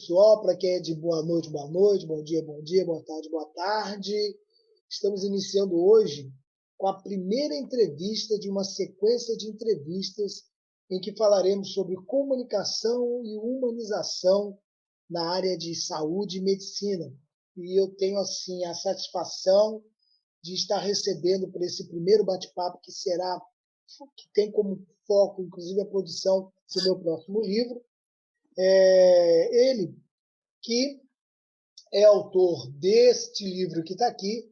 pessoal, para quem é de boa noite, bom dia, boa tarde. Estamos iniciando hoje com a primeira entrevista de uma sequência de entrevistas em que falaremos sobre comunicação e humanização na área de saúde e medicina. E eu tenho assim a satisfação de estar recebendo por esse primeiro bate-papo que tem como foco, inclusive, a produção do meu próximo livro. Ele que é autor deste livro que está aqui,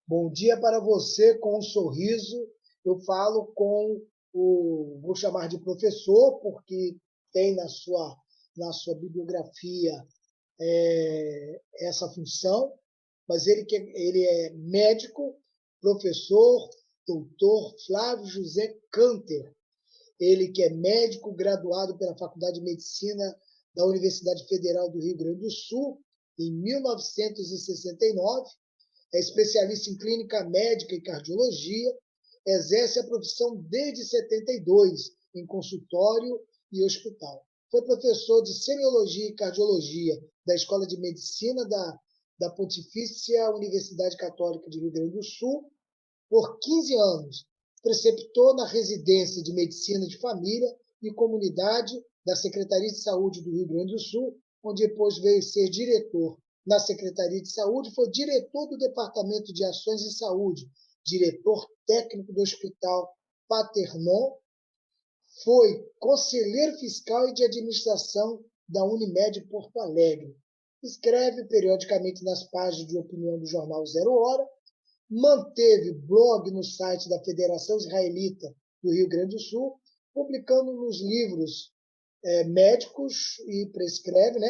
Bom Dia para Você com um Sorriso. Eu falo vou chamar de professor, porque tem na sua bibliografia essa função, mas ele é médico, professor, doutor Flávio José Canter. Ele que é médico, graduado pela Faculdade de Medicina da Universidade Federal do Rio Grande do Sul, em 1969, é especialista em clínica médica e cardiologia, exerce a profissão desde 72 em consultório e hospital. Foi professor de semiologia e cardiologia da Escola de Medicina da Pontifícia Universidade Católica de Rio Grande do Sul por 15 anos. Preceptor na residência de Medicina de Família e Comunidade da Secretaria de Saúde do Rio Grande do Sul, onde depois veio ser diretor na Secretaria de Saúde, foi diretor do Departamento de Ações em Saúde, diretor técnico do Hospital Paternon, foi conselheiro fiscal e de administração da Unimed Porto Alegre. Escreve periodicamente nas páginas de opinião do jornal Zero Hora, manteve blog no site da Federação Israelita do Rio Grande do Sul, publicando nos livros médicos e prescreve,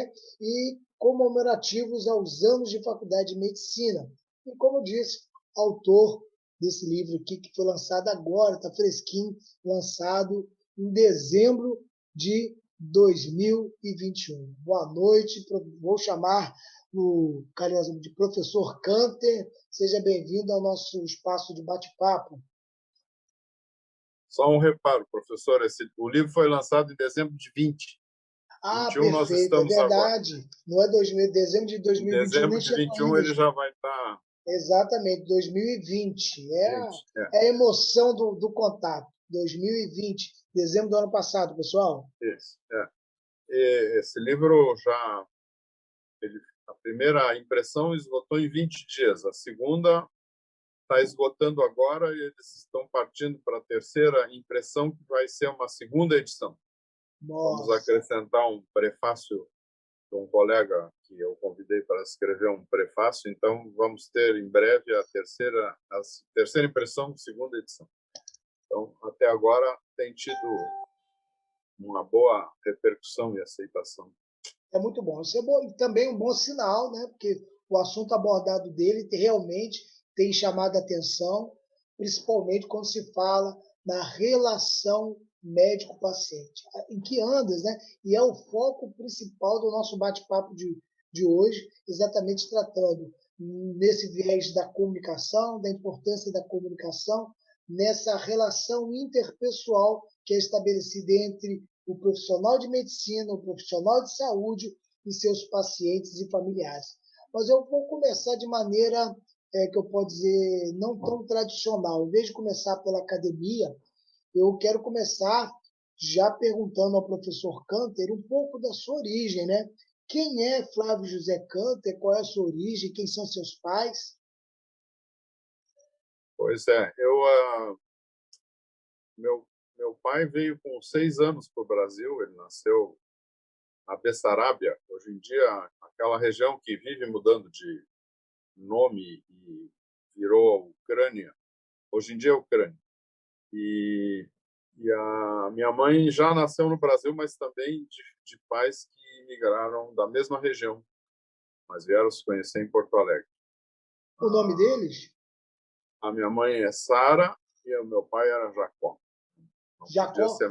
e comemorativos aos anos de faculdade de medicina. E, como disse, autor desse livro aqui, que foi lançado agora, está fresquinho, lançado em dezembro de 2021. Boa noite, vou chamar o carinhoso de professor Canter. Seja bem-vindo ao nosso espaço de bate-papo. Só um reparo, professor, o livro foi lançado em dezembro de 20. Ah, 21 nós perfeito, estamos é verdade. Agora. Não é dezembro de 2021. Em dezembro nem de chegou 21 ainda. Ele já vai estar... Exatamente, 2020. É a emoção do contato. 2020, dezembro do ano passado, pessoal. Isso, esse livro a primeira impressão esgotou em 20 dias, a segunda está esgotando agora e eles estão partindo para a terceira impressão, que vai ser uma segunda edição. Nossa. Vamos acrescentar um prefácio de um colega que eu convidei para escrever um prefácio, então vamos ter em breve a terceira impressão, segunda edição. Então, até agora tem tido uma boa repercussão e aceitação. É muito bom. Isso é bom, e também um bom sinal, porque o assunto abordado dele realmente tem chamado a atenção, principalmente quando se fala na relação médico-paciente. Em que andas, E é o foco principal do nosso bate-papo de hoje, exatamente tratando nesse viés da comunicação, da importância da comunicação, nessa relação interpessoal que é estabelecida entre o profissional de medicina, o profissional de saúde e seus pacientes e familiares. Mas eu vou começar de maneira que eu posso dizer não tão tradicional. Em vez de começar pela academia, eu quero começar já perguntando ao professor Canter um pouco da sua origem, Quem é Flávio José Canter? Qual é a sua origem? Quem são seus pais? Pois é, meu pai veio com 6 anos para o Brasil, ele nasceu na Bessarabia, hoje em dia aquela região que vive mudando de nome e virou Ucrânia, hoje em dia é Ucrânia. E a minha mãe já nasceu no Brasil, mas também de pais que migraram da mesma região, mas vieram se conhecer em Porto Alegre. O nome deles? A minha mãe é Sara e o meu pai era Jacó. Jacó? Podia ser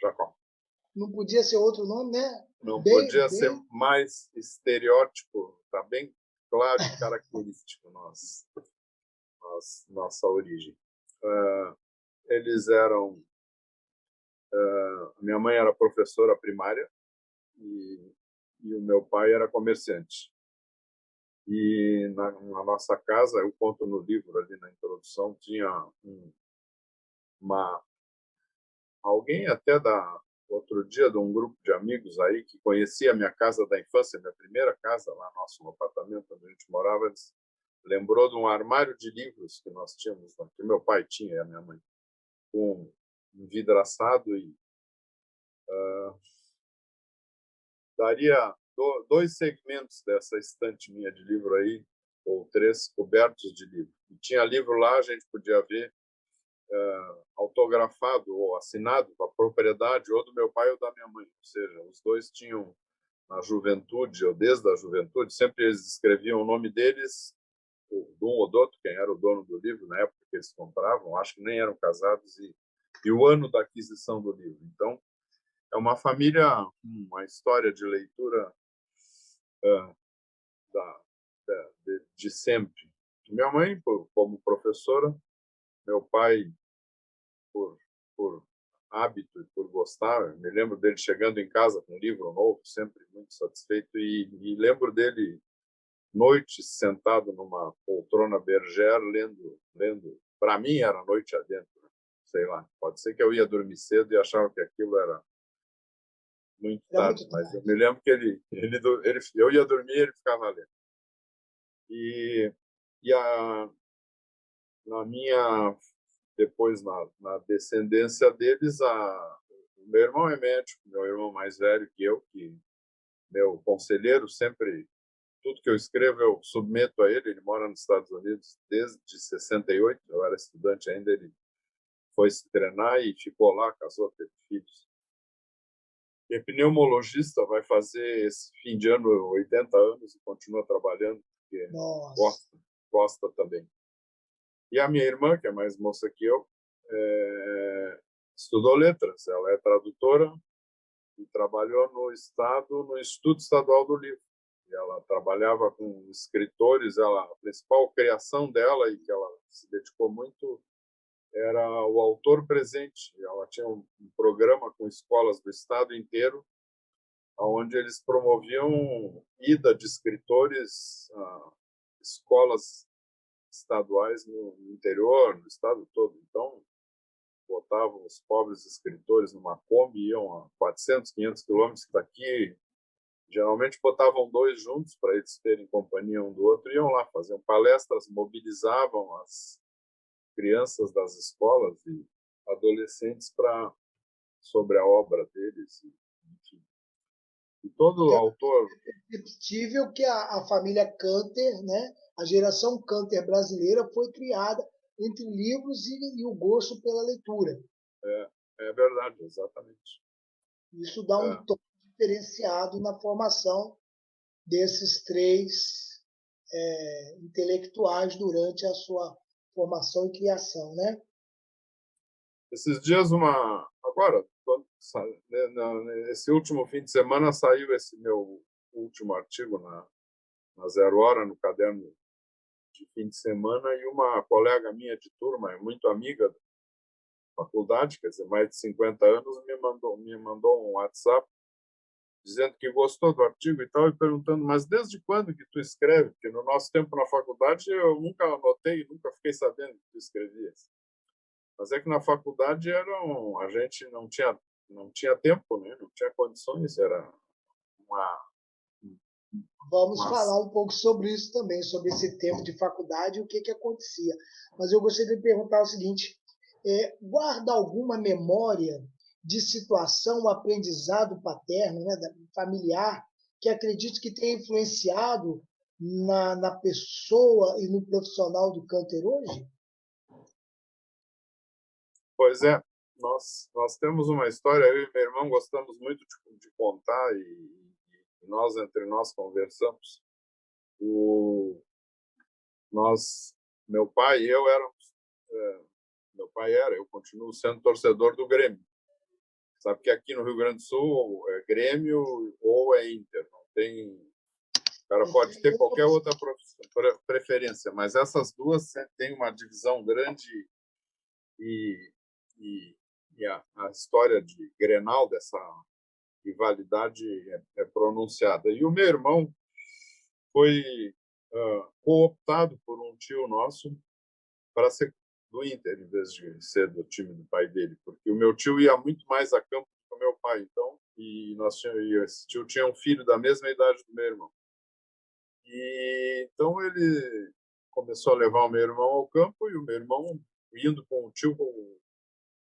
Jacó. Não podia ser outro nome, Não podia ser mais estereótipo, tá bem claro e característico nossa origem. Eles eram... minha mãe era professora primária e e o meu pai era comerciante. E na nossa casa, eu conto no livro ali na introdução, tinha uma alguém até da outro dia de um grupo de amigos aí que conhecia a minha casa da infância, minha primeira casa lá no apartamento onde a gente morava, eles lembrou de um armário de livros que nós tínhamos, que meu pai tinha e a minha mãe, com envidraçado e daria dois segmentos dessa estante minha de livro aí, ou três, cobertos de livro. E tinha livro lá, a gente podia ver autografado ou assinado com a propriedade ou do meu pai ou da minha mãe. Ou seja, os dois tinham, na juventude, ou desde a juventude, sempre eles escreviam o nome deles, de um ou do outro, quem era o dono do livro na época que eles compravam, acho que nem eram casados, e o ano da aquisição do livro. Então, é uma família, uma história de leitura da, de sempre. Minha mãe, como professora, meu pai, por, por hábito e por gostar. Eu me lembro dele chegando em casa com um livro novo, sempre muito satisfeito, e lembro dele noites sentado numa poltrona berger lendo. Para mim era noite adentro, sei lá. Pode ser que eu ia dormir cedo e achava que aquilo era muito tarde, mas eu me lembro que eu ia dormir e ele ficava lendo. E na minha depois na descendência deles, o meu irmão é médico, meu irmão mais velho que eu, que meu conselheiro sempre, tudo que eu escrevo eu submeto a ele. Ele mora nos Estados Unidos desde 68, eu era estudante ainda, ele foi se treinar e ficou lá, casou, teve filhos. E é pneumologista, vai fazer esse fim de ano 80 anos e continua trabalhando, porque gosta também. E a minha irmã, que é mais moça que eu, estudou letras. Ela é tradutora e trabalhou no Instituto Estadual do Livro. E ela trabalhava com escritores. A principal criação dela, e que ela se dedicou muito, era o autor presente. Ela tinha um programa com escolas do estado inteiro, onde eles promoviam ida de escritores a escolas estaduais no interior, no estado todo. Então, botavam os pobres escritores numa Kombi, iam a 400, 500 quilômetros daqui. Geralmente botavam dois juntos para eles terem companhia um do outro, iam lá, faziam palestras, mobilizavam as crianças das escolas e adolescentes sobre a obra deles. Enfim. E todo autor... É perceptível que a família Canter, né, a geração Canter brasileira, foi criada entre livros e o gosto pela leitura. É verdade, exatamente. Isso dá um tom diferenciado na formação desses três intelectuais durante a sua formação e criação, né? Esses dias, agora, esse último fim de semana, saiu esse meu último artigo na Zero Hora, no caderno de fim de semana, e uma colega minha de turma, muito amiga da faculdade, quer dizer, mais de 50 anos, me mandou um WhatsApp dizendo que gostou do artigo e tal, e perguntando, mas desde quando que tu escreve? Porque no nosso tempo na faculdade eu nunca anotei, nunca fiquei sabendo que tu escrevias. Mas é que na faculdade a gente não tinha tempo, né? Não tinha condições, era uma... Vamos falar um pouco sobre isso também, sobre esse tempo de faculdade e o que acontecia. Mas eu gostaria de perguntar o seguinte: guarda alguma memória de situação, aprendizado paterno, né, familiar, que acredito que tenha influenciado na pessoa e no profissional do Canter hoje? Pois é, nós temos uma história, eu e meu irmão gostamos muito de contar, e nós, entre nós, conversamos. Meu pai e eu éramos... eu continuo sendo torcedor do Grêmio. Sabe que aqui no Rio Grande do Sul é Grêmio ou é Inter, não tem... O cara pode ter qualquer outra preferência, mas essas duas têm uma divisão grande, e a história de Grenal, dessa rivalidade é pronunciada. E o meu irmão foi cooptado por um tio nosso para ser do Inter, em vez de ser do time do pai dele, porque o meu tio ia muito mais a campo que o meu pai, então, e esse tio tinha um filho da mesma idade do meu irmão. E então ele começou a levar o meu irmão ao campo, e o meu irmão indo com o tio, com o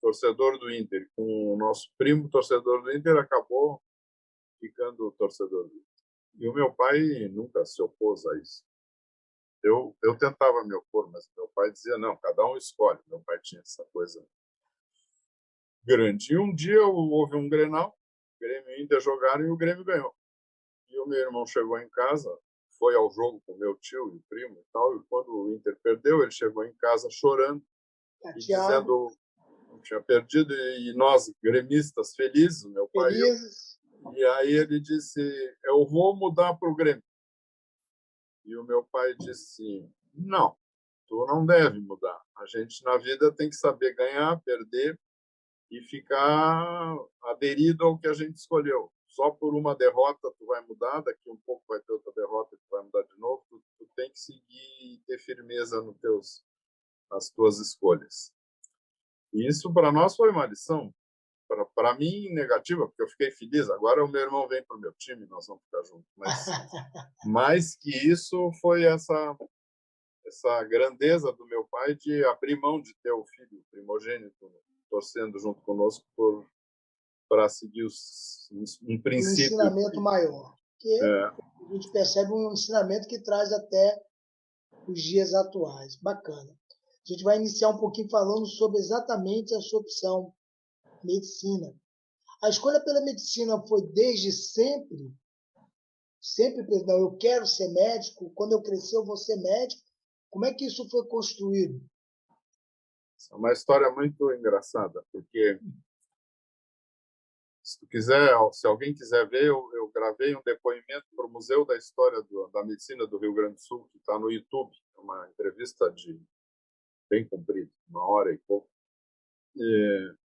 torcedor do Inter, com o nosso primo torcedor do Inter, acabou ficando torcedor do Inter. E o meu pai nunca se opôs a isso. Eu tentava me opor, mas meu pai dizia, não, cada um escolhe. Meu pai tinha essa coisa grande. E um dia houve um Grenal, o Grêmio e o Inter jogaram e o Grêmio ganhou. E o meu irmão chegou em casa, foi ao jogo com o meu tio e o primo e tal, e quando o Inter perdeu, ele chegou em casa chorando e dizendo que tinha perdido, e nós, gremistas, felizes, meu pai e eu. E aí ele disse, eu vou mudar para o Grêmio. E o meu pai disse, não, tu não deve mudar. A gente na vida tem que saber ganhar, perder e ficar aderido ao que a gente escolheu. Só por uma derrota tu vai mudar, daqui um pouco vai ter outra derrota que vai mudar de novo. Tu tem que seguir e ter firmeza nas tuas escolhas. E isso para nós foi uma lição. Para mim, negativa, porque eu fiquei feliz. Agora o meu irmão vem para o meu time, nós vamos ficar juntos. Mas mais que isso foi essa grandeza do meu pai de abrir mão de ter o filho primogênito torcendo junto conosco para seguir um princípio. Um ensinamento maior, que a gente percebe um ensinamento que traz até os dias atuais. Bacana. A gente vai iniciar um pouquinho falando sobre exatamente a sua opção, medicina. A escolha pela medicina foi desde sempre? Sempre, não, eu quero ser médico, quando eu crescer eu vou ser médico. Como é que isso foi construído? É uma história muito engraçada, porque se alguém quiser ver, eu gravei um depoimento para o Museu da História da Medicina do Rio Grande do Sul, que está no YouTube. É uma entrevista bem comprida, 1 hora e pouco.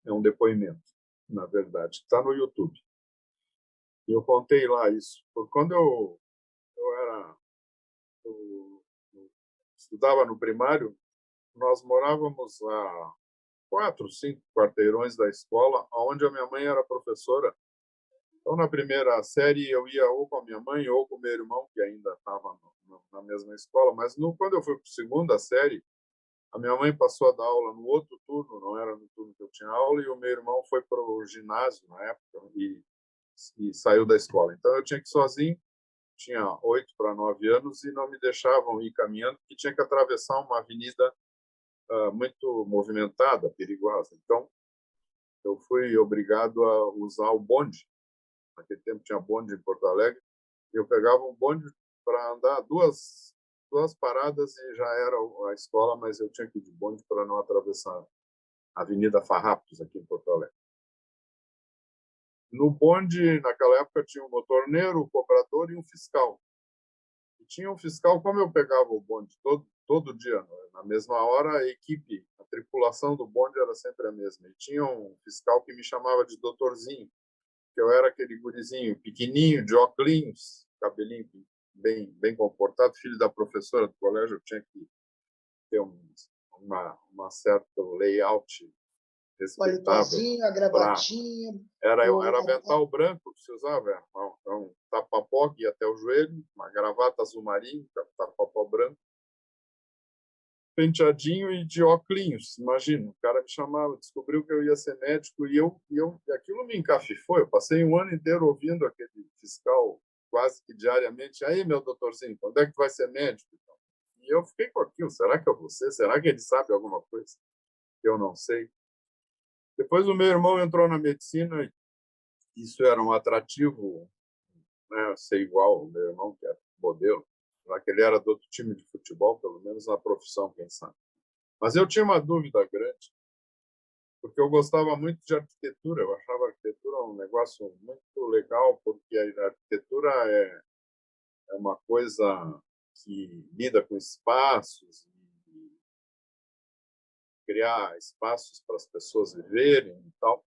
É um depoimento, na verdade. Está no YouTube. E eu contei lá isso. Quando eu estudava no primário, nós morávamos a 4, 5 quarteirões da escola, onde a minha mãe era professora. Então, na primeira série, eu ia ou com a minha mãe ou com o meu irmão, que ainda estava na mesma escola. Mas quando eu fui para a segunda série, a minha mãe passou a dar aula no outro turno, não era no turno que eu tinha aula, e o meu irmão foi para o ginásio na época e saiu da escola. Então, eu tinha que ir sozinho, tinha 8 para 9 anos, e não me deixavam ir caminhando, porque tinha que atravessar uma avenida muito movimentada, perigosa. Então, eu fui obrigado a usar o bonde. Naquele tempo tinha bonde em Porto Alegre. E eu pegava um bonde para andar duas paradas e já era a escola, mas eu tinha que ir de bonde para não atravessar a Avenida Farrapos, aqui em Porto Alegre. No bonde, naquela época, tinha um motorneiro, o cobrador e um fiscal. E tinha um fiscal, como eu pegava o bonde todo dia, na mesma hora, a equipe, a tripulação do bonde era sempre a mesma. E tinha um fiscal que me chamava de doutorzinho, que eu era aquele gurizinho pequenininho, de óculos, cabelinho bem comportado, filho da professora do colégio, eu tinha que ter uma certa layout respeitável. Palitozinho, a gravatinha. Era avental branco que se usava, um tapa-pó que ia até o joelho, uma gravata azul marinho, tapa-pó branco, penteadinho e de óculos. Imagina, o cara me chamava, descobriu que eu ia ser médico e aquilo me encafifou. Eu passei um ano inteiro ouvindo aquele fiscal quase que diariamente. Aí, meu doutorzinho, quando é que tu vai ser médico? E eu fiquei com aquilo. Será que eu vou ser? Será que ele sabe alguma coisa que eu não sei? Depois o meu irmão entrou na medicina e isso era um atrativo, né, ser igual ao meu irmão, que era modelo, já que ele era do outro time de futebol, pelo menos na profissão, quem sabe. Mas eu tinha uma dúvida grande, porque eu gostava muito de arquitetura. Eu achava a arquitetura um negócio muito legal, porque a arquitetura é uma coisa que lida com espaços, e criar espaços para as pessoas viverem e tal.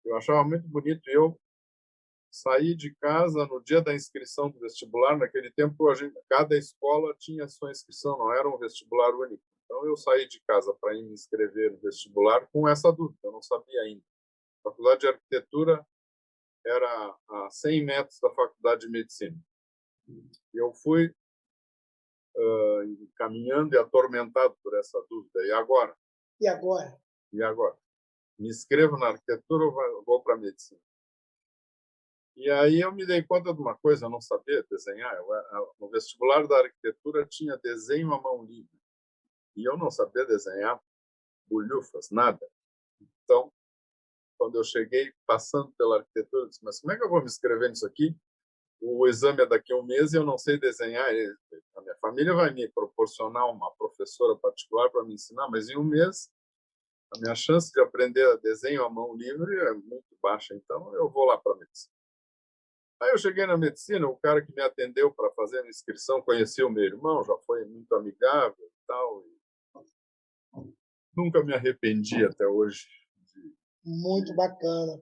Eu achava muito bonito. E eu saí de casa no dia da inscrição do vestibular. Naquele tempo, cada escola tinha sua inscrição, não era um vestibular único. Então, eu saí de casa para ir me inscrever no vestibular com essa dúvida, eu não sabia ainda. A Faculdade de Arquitetura era a 100 metros da Faculdade de Medicina. E eu fui caminhando e atormentado por essa dúvida. E agora? E agora? E agora? Me inscrevo na arquitetura ou vou para a medicina? E aí eu me dei conta de uma coisa, eu não sabia desenhar. No vestibular da arquitetura tinha desenho à mão livre. E eu não sabia desenhar bolhufas, nada. Então, quando eu cheguei passando pela arquitetura, eu disse, mas como é que eu vou me inscrever nisso aqui? O exame é daqui a um mês e eu não sei desenhar. A minha família vai me proporcionar uma professora particular para me ensinar, mas em um mês a minha chance de aprender desenho à mão livre é muito baixa. Então, eu vou lá para a medicina. Aí eu cheguei na medicina, o cara que me atendeu para fazer a inscrição conhecia o meu irmão, já foi muito amigável e tal. E nunca me arrependi até hoje. Muito bacana.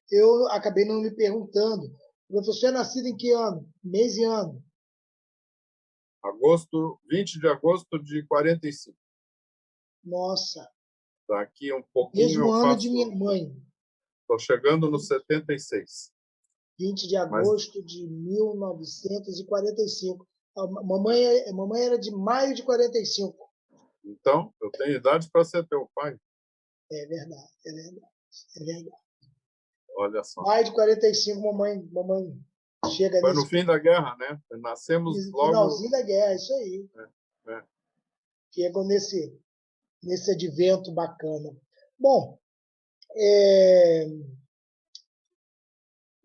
Eu acabei não me perguntando. O professor é nascido em que ano? Mês e ano? 20 de agosto de 45. Nossa, Daqui um pouquinho mesmo eu ano de faço. minha mãe. Estou chegando no 76. 20 de Mas agosto de 1945. A mamãe era de maio de 45. então, eu tenho idade para ser teu pai. É verdade, é verdade, é verdade. Olha só. Maio de 45, mamãe chega Foi no nesse fim da guerra, né? Nascemos logo. finalzinho da guerra, isso aí. É. Chegam nesse advento bacana. Bom, é,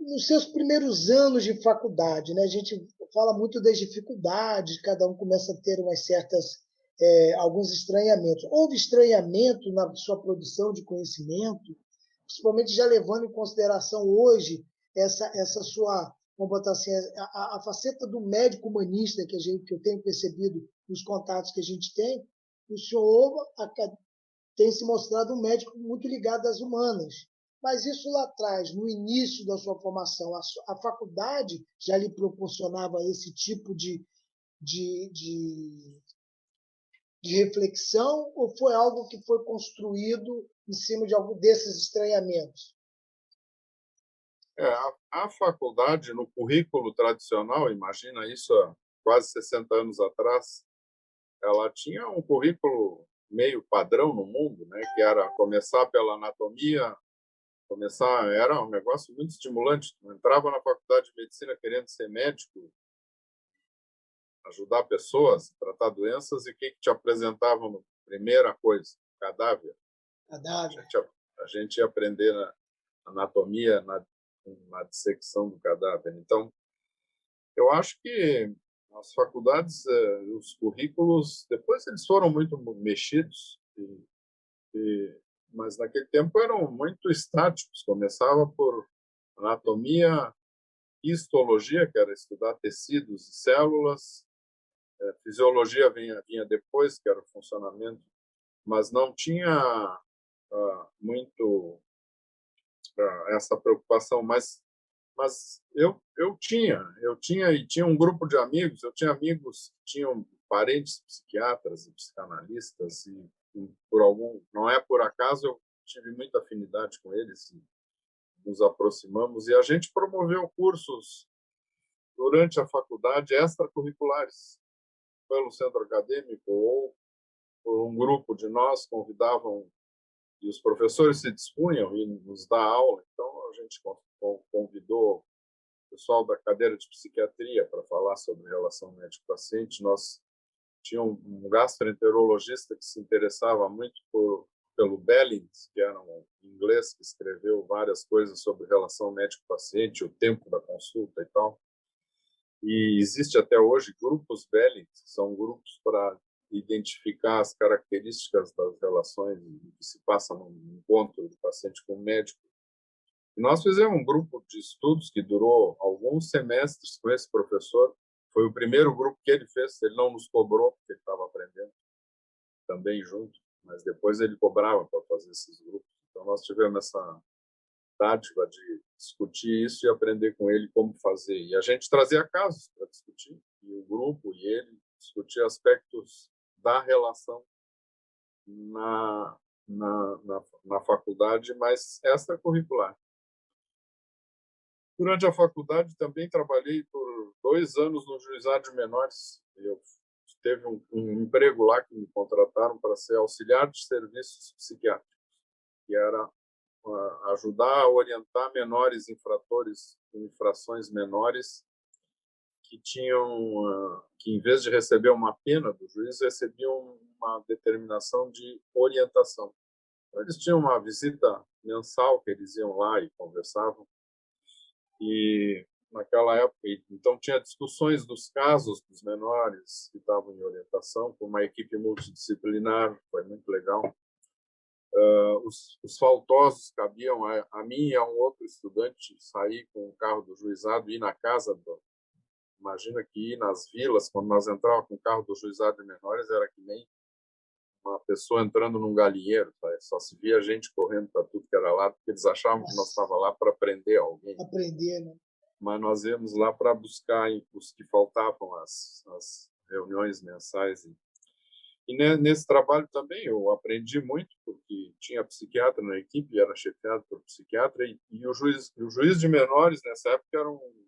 nos seus primeiros anos de faculdade, né, a gente fala muito das dificuldades, cada um começa a ter umas certas, alguns estranhamentos. Houve estranhamento na sua produção de conhecimento, principalmente já levando em consideração hoje essa sua, vamos botar assim, a faceta do médico humanista que eu tenho percebido nos contatos que a gente tem. O senhor tem se mostrado um médico muito ligado às humanas. Mas isso lá atrás, no início da sua formação, a faculdade já lhe proporcionava esse tipo de, de, de reflexão ou foi algo que foi construído em cima de algum desses estranhamentos? A faculdade, no currículo tradicional, imagina isso há quase 60 anos atrás, ela tinha um currículo meio padrão no mundo, né? Que era começar pela anatomia, era um negócio muito estimulante. Tu entrava na faculdade de medicina querendo ser médico, ajudar pessoas, tratar doenças, e o que te apresentavam? Primeira coisa, cadáver. Cadáver. A gente ia aprender na anatomia, na dissecção do cadáver. Então, eu acho que as faculdades, os currículos, depois eles foram muito mexidos, mas naquele tempo eram muito estáticos. Começava por anatomia, histologia, que era estudar tecidos e células, fisiologia vinha depois, que era o funcionamento, mas não tinha muito essa preocupação. Mas eu tinha um grupo de amigos, eu tinha amigos que tinham parentes psiquiatras e psicanalistas e por algum, não é por acaso, eu tive muita afinidade com eles e nos aproximamos, e a gente promoveu cursos durante a faculdade extracurriculares pelo centro acadêmico ou por um grupo de nós convidavam, e os professores se dispunham em nos dar aula. Então a gente convidou o pessoal da cadeira de psiquiatria para falar sobre relação médico-paciente. Nós tínhamos um gastroenterologista que se interessava muito pelo Bellings, que era um inglês que escreveu várias coisas sobre relação médico-paciente, o tempo da consulta e tal. E existe até hoje grupos Bellings, que são grupos para identificar as características das relações que se passa no encontro do paciente com o médico. E nós fizemos um grupo de estudos que durou alguns semestres com esse professor. Foi o primeiro grupo que ele fez, ele não nos cobrou, porque ele estava aprendendo também junto, mas depois ele cobrava para fazer esses grupos. Então nós tivemos dádiva de discutir isso e aprender com ele como fazer. E a gente trazia casos para discutir, e o grupo e ele discutir aspectos da relação na, na faculdade, mas extracurricular. Durante a faculdade, também trabalhei por 2 anos no juizado de menores. Eu teve um emprego lá que me contrataram para ser auxiliar de serviços psiquiátricos, que era ajudar a orientar menores infratores com infrações menores que tinham que, em vez de receber uma pena do juiz, recebiam uma determinação de orientação. Então, eles tinham uma visita mensal que eles iam lá e conversavam. E naquela época, então tinha discussões dos casos dos menores que estavam em orientação com uma equipe multidisciplinar, foi muito legal. Os faltosos cabiam a mim e a um outro estudante sair com o carro do juizado e ir na casa do... Imagina que ir nas vilas, quando nós entrávamos com o carro do juizado de menores, era que nem uma pessoa entrando num galinheiro, tá? Só se via gente correndo para tudo que era lá, porque eles achavam que nós estávamos lá para prender alguém. Aprender, né? Mas nós íamos lá para buscar os que faltavam às reuniões mensais. E nesse trabalho também eu aprendi muito, porque tinha psiquiatra na equipe, era chefiado por psiquiatra, e o juiz de menores, nessa época, era um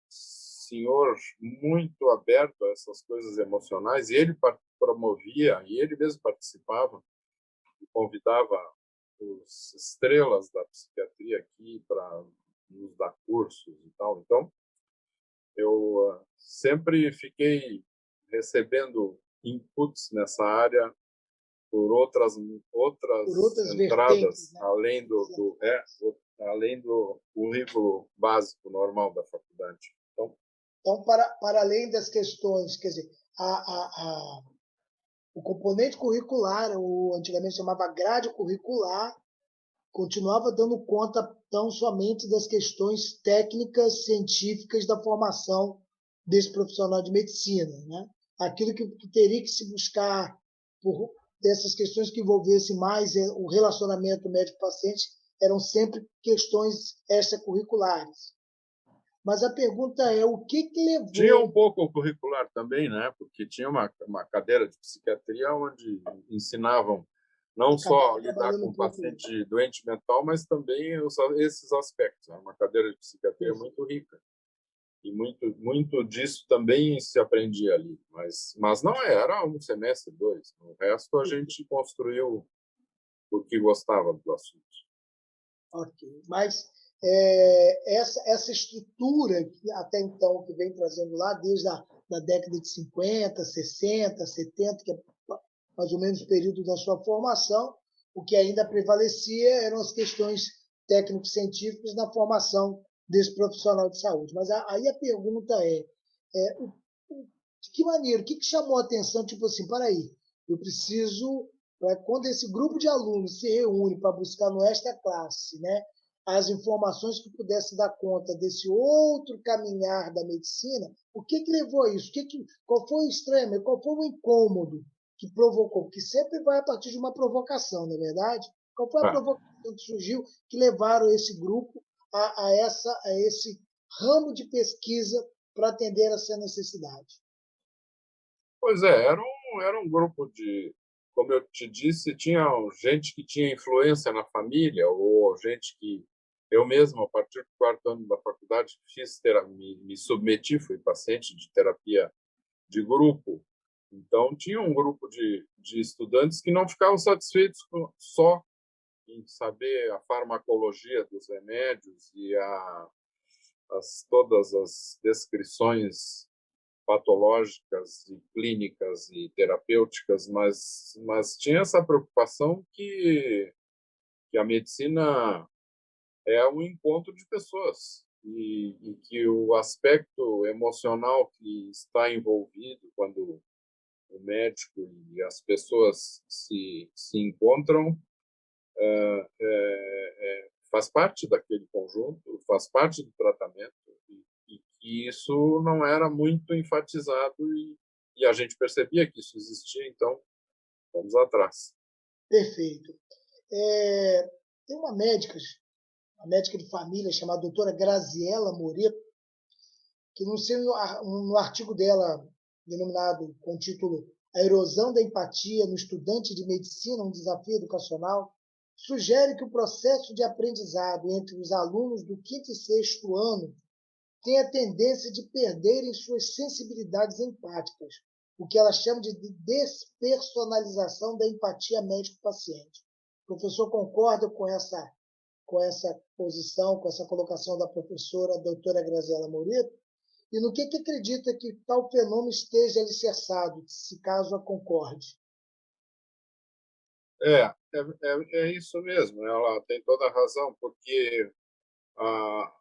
senhor muito aberto a essas coisas emocionais, e ele promovia, e ele mesmo participava, e convidava os estrelas da psiquiatria aqui para nos dar cursos e tal. Então, eu sempre fiquei recebendo inputs nessa área por outras vertentes, entradas, né? além do currículo básico normal da faculdade. Então, para além das questões, quer dizer, o componente curricular, o antigamente chamava grade curricular, continuava dando conta tão somente das questões técnicas, científicas da formação desse profissional de medicina, né? Aquilo que teria que se buscar por dessas questões que envolvessem mais o relacionamento médico-paciente eram sempre questões extracurriculares. Mas a pergunta é, o que levou... Tinha um pouco o curricular também, né? Porque tinha uma cadeira de psiquiatria onde ensinavam não só lidar com paciente doente mental, mas também esses aspectos. Era uma cadeira de psiquiatria muito rica. E muito disso também se aprendia ali. Mas não era um semestre, 2. O resto a gente construiu porque gostava do assunto. Ok. Mas essa estrutura que até então que vem trazendo lá desde a da década de 50, 60, 70, que é mais ou menos o período da sua formação, o que ainda prevalecia eram as questões técnico-científicas na formação desse profissional de saúde. Mas aí a pergunta de que maneira, o que chamou a atenção? Tipo assim, para aí, eu preciso, quando esse grupo de alunos se reúne para buscar no extra classe, né, as informações que pudessem dar conta desse outro caminhar da medicina, o que levou a isso? Qual foi o extremo? Qual foi o incômodo que provocou? Porque sempre vai a partir de uma provocação, não é verdade? Qual foi a provocação que surgiu que levaram esse grupo a esse ramo de pesquisa para atender essa necessidade? Pois é, era um grupo de, como eu te disse, tinha gente que tinha influência na família, ou gente que eu mesmo, a partir do 4º ano da faculdade, me submeti, fui paciente de terapia de grupo. Então, tinha um grupo de estudantes que não ficavam satisfeitos só em saber a farmacologia dos remédios e todas as descrições patológicas e clínicas e terapêuticas, mas tinha essa preocupação que a medicina é um encontro de pessoas e que o aspecto emocional que está envolvido quando o médico e as pessoas se encontram faz parte daquele conjunto, faz parte do tratamento e que isso não era muito enfatizado e a gente percebia que isso existia, então vamos atrás. Perfeito. Tem uma médica uma médica de família chamada doutora Graziela Moreto, que no artigo dela, denominado com o título A Erosão da Empatia no Estudante de Medicina, um Desafio Educacional, sugere que o processo de aprendizado entre os alunos do quinto e sexto ano tem a tendência de perderem suas sensibilidades empáticas, o que ela chama de despersonalização da empatia médico-paciente. O professor concorda com essa posição, com essa colocação da professora doutora Graziela Moreto? E no que acredita que tal fenômeno esteja alicerçado, se caso a concorde? É isso mesmo, ela tem toda a razão, porque a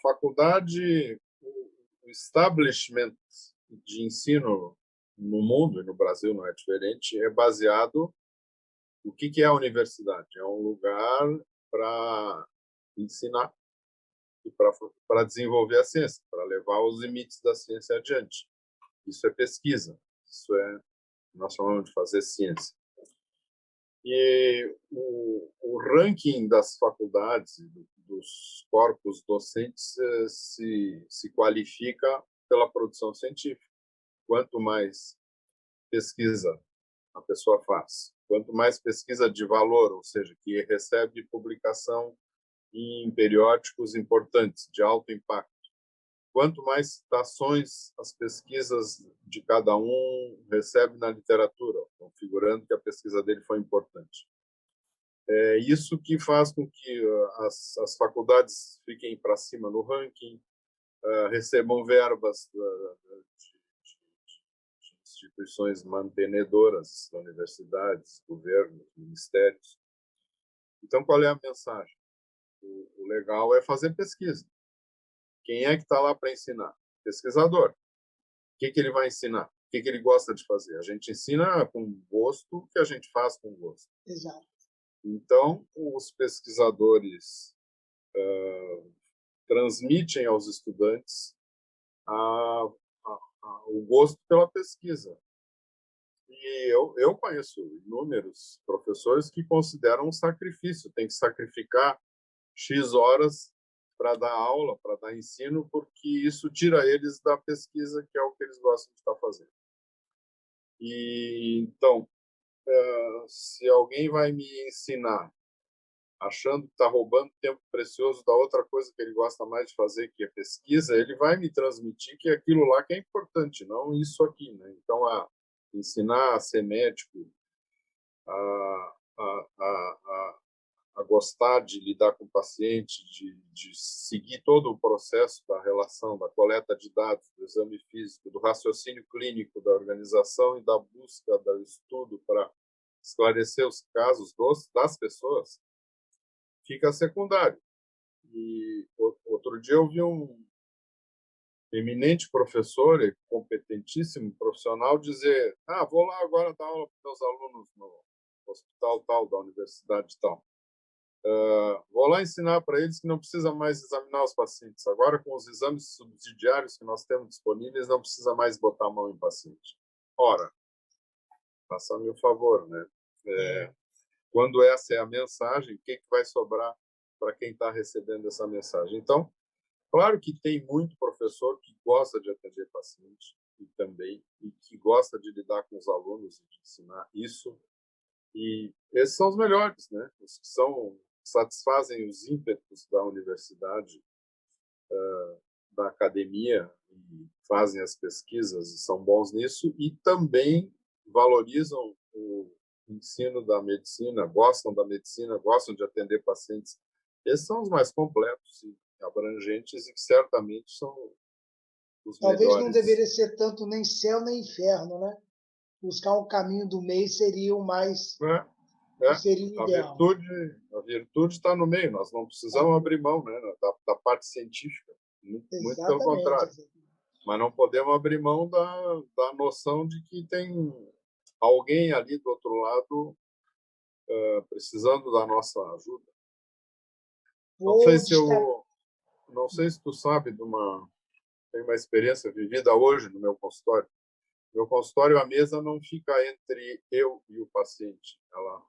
faculdade, o establishment de ensino no mundo, e no Brasil não é diferente, é baseado. O que é a universidade? É um lugar para ensinar e para desenvolver a ciência, para levar os limites da ciência adiante. Isso é pesquisa, isso é, nós chamamos de fazer ciência. E o ranking das faculdades, dos corpos docentes, se qualifica pela produção científica. Quanto mais pesquisa a pessoa faz, quanto mais pesquisa de valor, ou seja, que recebe publicação em periódicos importantes, de alto impacto, quanto mais citações as pesquisas de cada um recebe na literatura, configurando que a pesquisa dele foi importante. É isso que faz com que as faculdades fiquem para cima no ranking, recebam verbas de instituições mantenedoras, universidades, governos, ministérios. Então, qual é a mensagem? O legal é fazer pesquisa. Quem é que está lá para ensinar? Pesquisador. O que ele vai ensinar? O que ele gosta de fazer? A gente ensina com gosto o que a gente faz com gosto. Exato. Então, os pesquisadores transmitem aos estudantes o gosto pela pesquisa. E eu conheço inúmeros professores que consideram um sacrifício, tem que sacrificar X horas para dar aula, para dar ensino, porque isso tira eles da pesquisa, que é o que eles gostam de estar fazendo. E então, se alguém vai me ensinar achando que está roubando tempo precioso da outra coisa que ele gosta mais de fazer, que é pesquisa, ele vai me transmitir que aquilo lá que é importante, não isso aqui, né? Então, ensinar a ser médico, a, a, a, a gostar de lidar com o paciente, de seguir todo o processo da relação, da coleta de dados, do exame físico, do raciocínio clínico, da organização e da busca, do estudo para esclarecer os casos das pessoas, fica secundário. E outro dia eu vi um eminente professor e competentíssimo profissional dizer: vou lá agora dar aula para os meus alunos no hospital tal, da universidade tal. Vou lá ensinar para eles que não precisa mais examinar os pacientes. Agora, com os exames subsidiários que nós temos disponíveis, não precisa mais botar a mão em paciente. Ora, faça-me o favor, né? Quando essa é a mensagem, o que vai sobrar para quem está recebendo essa mensagem? Então, claro que tem muito professor que gosta de atender paciente e que gosta de lidar com os alunos e de ensinar isso. E esses são os melhores, né? Os que satisfazem os ímpetos da universidade, da academia, e fazem as pesquisas e são bons nisso, e também valorizam o ensino da medicina, gostam de atender pacientes. Esses são os mais completos e abrangentes e que certamente são os Talvez melhores. não deveria ser tanto nem céu nem inferno, né? Buscar um caminho do meio seria o mais... seria o ideal. A virtude está no meio. Nós não precisamos abrir mão, né, da parte científica. Muito pelo contrário. Exatamente. Mas não podemos abrir mão da noção de que tem alguém ali do outro lado precisando da nossa ajuda. Não sei se tu sabe tem uma experiência vivida hoje no meu consultório. Meu consultório, a mesa não fica entre eu e o paciente. Ela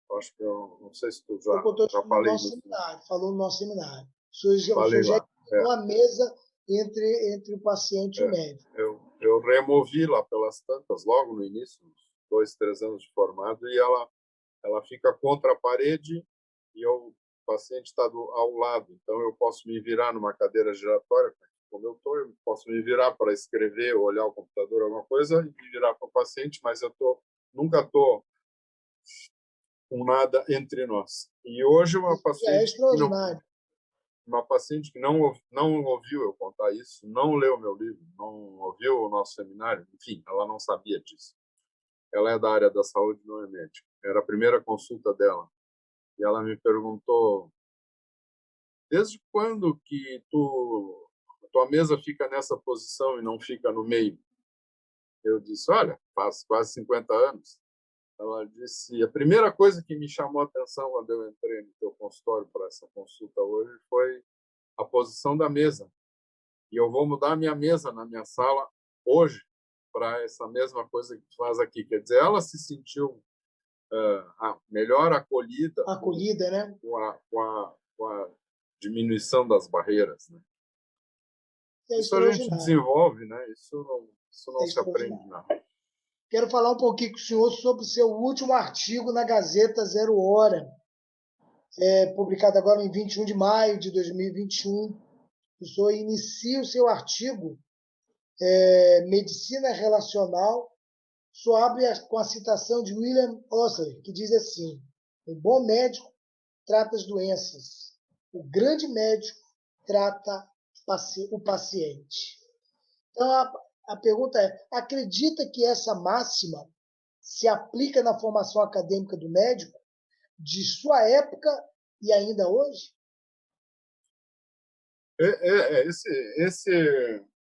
Eu acho que eu não sei se tu Foi o que eu estou já no falei nosso nisso. seminário, falou no nosso seminário. O Falei sujeito lá. É, uma mesa entre o paciente e o é. médico. Eu removi lá pelas tantas, logo no início, uns 2, 3 anos de formado, e ela fica contra a parede e o paciente está ao lado. Então, eu posso me virar numa cadeira giratória, como eu estou, eu posso me virar para escrever, olhar o computador, alguma coisa, e me virar para o paciente, mas nunca estou com nada entre nós. E hoje, Isso já é extraordinário. uma paciente que não ouviu eu contar isso, não leu meu livro, não ouviu o nosso seminário, enfim, ela não sabia disso. Ela é da área da saúde, não é médica. Era a primeira consulta dela. E ela me perguntou: desde quando que tua mesa fica nessa posição e não fica no meio? Eu disse: olha, faz quase 50 anos. Ela disse: a primeira coisa que me chamou a atenção quando eu entrei no teu consultório para essa consulta hoje foi a posição da mesa. E eu vou mudar a minha mesa na minha sala hoje para essa mesma coisa que tu faz aqui. Quer dizer, ela se sentiu melhor acolhida Acolhida, né? com a diminuição das barreiras, né? É Isso a gente extraordinário. desenvolve, né? Isso É não se aprende, extraordinário. não. Quero falar um pouquinho com o senhor sobre o seu último artigo na Gazeta Zero Hora, publicado agora em 21 de maio de 2021. O senhor inicia o seu artigo, Medicina Relacional. O senhor abre com a citação de William Osler, que diz assim: o bom médico trata as doenças, o grande médico trata o paciente. Então, a pergunta é: acredita que essa máxima se aplica na formação acadêmica do médico de sua época e ainda hoje?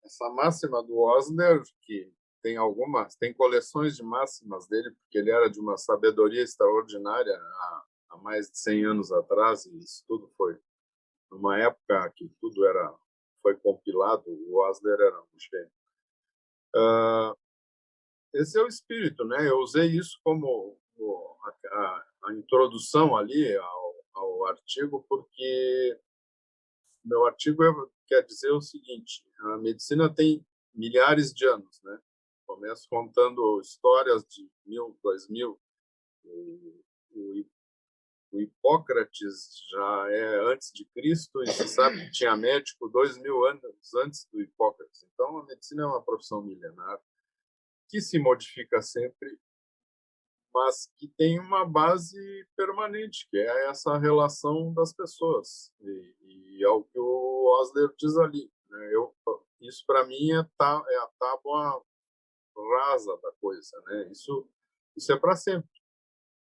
Essa máxima do Osler, que tem coleções de máximas dele, porque ele era de uma sabedoria extraordinária há mais de 100 anos atrás, e isso tudo foi numa época que foi compilado. O Osler era um gênio. Esse é o espírito, né? Eu usei isso como a introdução ali ao artigo, porque meu artigo quer dizer o seguinte: a medicina tem milhares de anos, né? Começo contando histórias de 1000, 2000. O, o Hipócrates já é antes de Cristo, e se sabe que tinha médico 2000 anos antes do Hipócrates. Então, a medicina é uma profissão milenar que se modifica sempre, mas que tem uma base permanente, que é essa relação das pessoas. E é o que o Osler diz ali, né? Isso, para mim, é a tábua rasa da coisa, né? Isso é para sempre.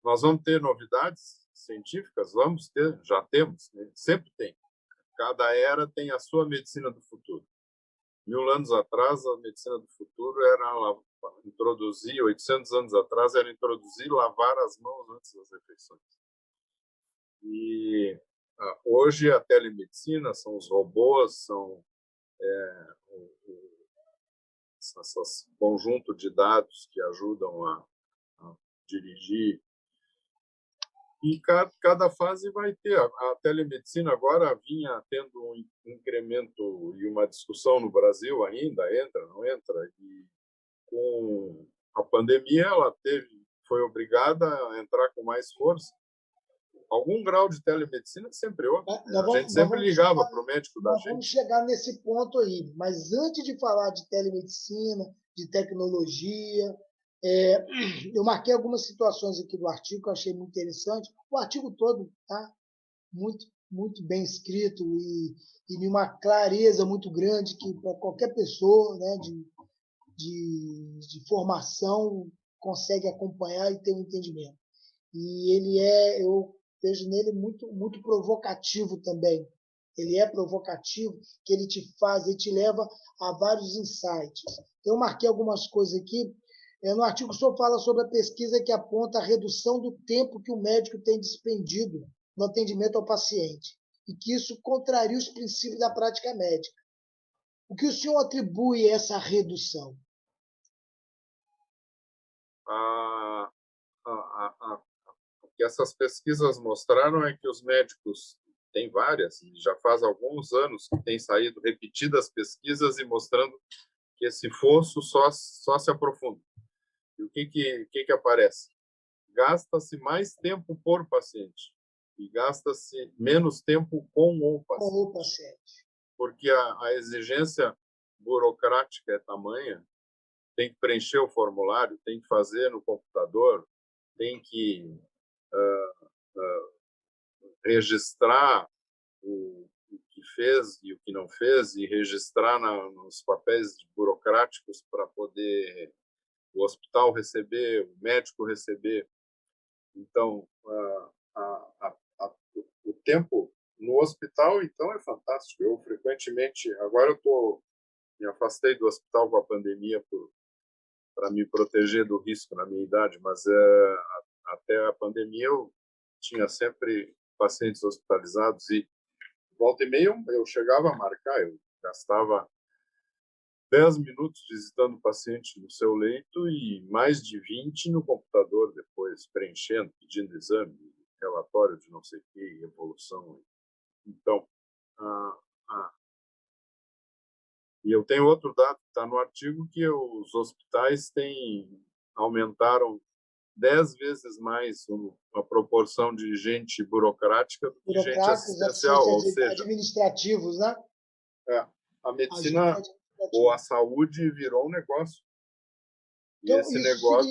Nós vamos ter novidades científicas? Vamos ter, já temos, né? Sempre tem. Cada era tem a sua medicina do futuro. 1000 anos atrás, a medicina do futuro era introduzir, 800 anos atrás, era introduzir lavar as mãos antes das refeições. E hoje a telemedicina são os robôs, são esse conjunto de dados que ajudam a dirigir. E cada fase vai ter. A telemedicina agora vinha tendo um incremento e uma discussão no Brasil ainda, entra, não entra, e com a pandemia ela foi obrigada a entrar com mais força. Algum grau de telemedicina sempre houve. A gente sempre ligava para o médico da gente. Vamos chegar nesse ponto aí. Mas antes de falar de telemedicina, de tecnologia, eu marquei algumas situações aqui do artigo que eu achei muito interessante. O artigo todo está muito, muito bem escrito e de uma clareza muito grande que para qualquer pessoa, né, de formação consegue acompanhar e ter um entendimento. E eu vejo nele muito, muito provocativo também. Ele é provocativo, que ele te leva a vários insights. Eu marquei algumas coisas aqui. No artigo, o senhor fala sobre a pesquisa que aponta a redução do tempo que o médico tem despendido no atendimento ao paciente, e que isso contraria os princípios da prática médica. O que o senhor atribui a essa redução? A que essas pesquisas mostraram é que os médicos, tem várias, e já faz alguns anos que têm saído repetidas pesquisas e mostrando que esse fosso só se aprofunda. E o que aparece? Gasta-se mais tempo por paciente e gasta-se menos tempo com o Com paciente, o paciente. porque a exigência burocrática é tamanha, tem que preencher o formulário, tem que fazer no computador, tem que registrar o que fez e o que não fez e registrar nos papéis burocráticos para poder o hospital receber, o médico receber. Então, o tempo no hospital, então, é fantástico. Eu frequentemente, agora me afastei do hospital com a pandemia para me proteger do risco na minha idade, mas até a pandemia eu tinha sempre pacientes hospitalizados e volta e meia eu chegava a marcar, eu gastava 10 minutos visitando o paciente no seu leito e mais de 20 no computador depois, preenchendo, pedindo exame, relatório de não sei o que, evolução. Então, ah, ah, e eu tenho outro dado que está no artigo, que os hospitais aumentaram 10 vezes mais a proporção de gente burocrática do que gente Burocráticos, assistencial, ou seja, administrativos, né? a Agentes medicina ou a administrativos. saúde virou um negócio. E Então, esse negócio...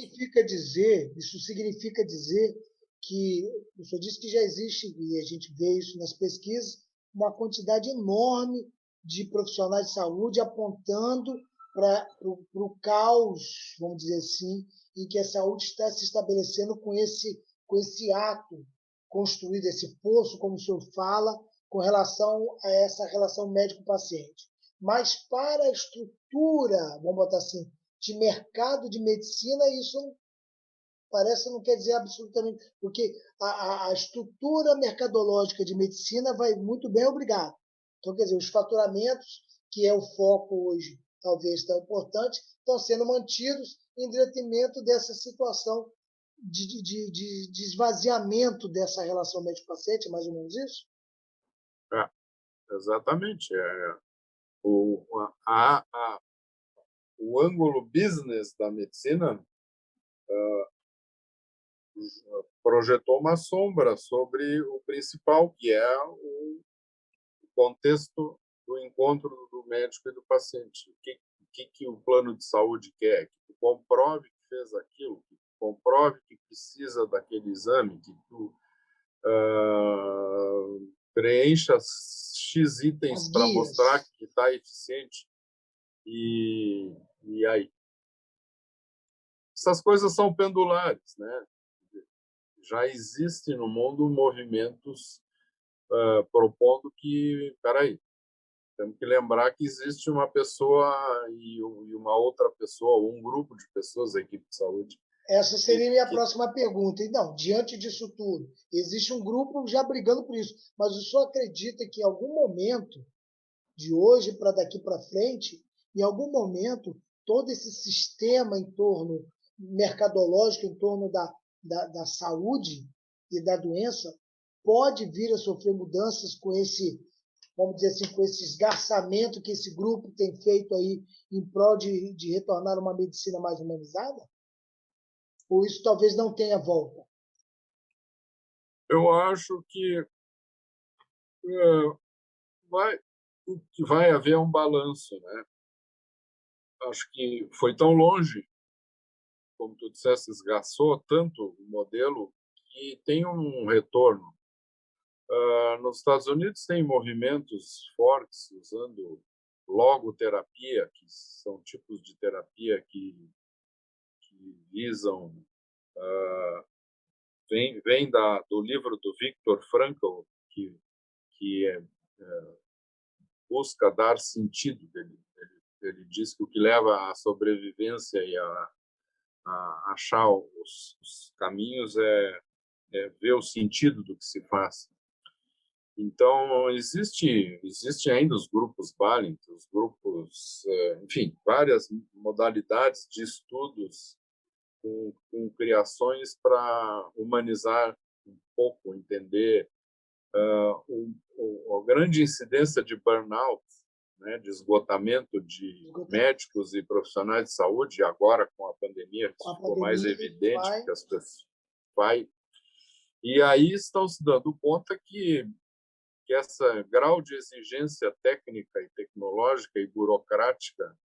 isso significa dizer que, o senhor disse que já existe, e a gente vê isso nas pesquisas, uma quantidade enorme de profissionais de saúde apontando para o caos, vamos dizer assim, em que a saúde está se estabelecendo com esse ato construído, esse poço, como o senhor fala, com relação a essa relação médico-paciente. Mas para a estrutura, vamos botar assim, de mercado de medicina, isso parece não quer dizer absolutamente, porque a estrutura mercadológica de medicina vai muito bem, obrigado. Então, quer dizer, os faturamentos, que é o foco hoje, talvez tão importante, estão sendo mantidos em detrimento dessa situação de esvaziamento dessa relação médico-paciente, mais ou menos isso? É, exatamente. O, a, a, o ângulo business da medicina projetou uma sombra sobre o principal, que é o contexto do encontro do médico e do paciente. O que o plano de saúde quer? Que tu comprove que fez aquilo, que tu comprove que precisa daquele exame, que tu preencha X itens As para mostrar guias, que está eficiente. E aí? Essas coisas são pendulares, né? Já existe no mundo movimentos propondo que, peraí, temos que lembrar que existe uma pessoa e uma outra pessoa, um grupo de pessoas, a equipe de saúde, essa seria a minha que próxima pergunta. Então, diante disso tudo, existe um grupo já brigando por isso, mas o senhor acredita que em algum momento, de hoje para daqui para frente, em algum momento, todo esse sistema em torno mercadológico, em torno da saúde e da doença, pode vir a sofrer mudanças com esse, vamos dizer assim, com esse esgarçamento que esse grupo tem feito aí em prol de retornar uma medicina mais humanizada? Ou isso talvez não tenha volta? eu acho uh, vai, que vai haver um balanço, né? Acho que foi tão longe, como tu disseste, esgaçou tanto o modelo que tem um retorno. Nos Estados Unidos tem movimentos fortes usando logoterapia, que são tipos de terapia que visam vem do livro do Viktor Frankl, que busca dar sentido. Ele diz que o que leva à sobrevivência e a achar os caminhos é ver o sentido do que se faz. Então, existe ainda os grupos Balint, os grupos, enfim, várias modalidades de estudos com criações para humanizar um pouco entender a grande incidência de burnout, né, de esgotamento de médicos e profissionais de saúde, agora com a pandemia, isso ficou mais evidente, que as pessoas vai. E aí estão se dando conta que esse grau de exigência técnica e tecnológica e burocrática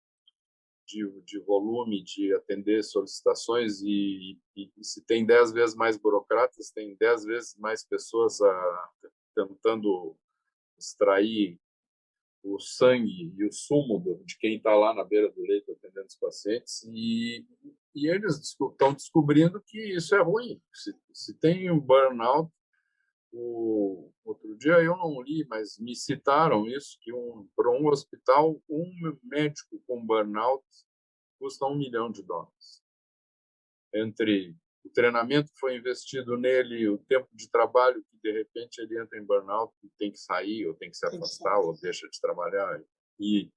de volume de atender solicitações e se tem 10 vezes mais burocratas, tem 10 vezes mais pessoas tentando extrair o sangue e o sumo de quem está lá na beira do leito atendendo os pacientes, e eles estão descobrindo que isso é ruim. Se tem um burnout, outro dia eu não li, mas me citaram isso, que para um hospital, um médico com burnout custa $1 milhão. Entre o treinamento que foi investido nele, o tempo de trabalho que, de repente, ele entra em burnout e tem que sair, ou tem que se afastar, ou deixa de trabalhar, e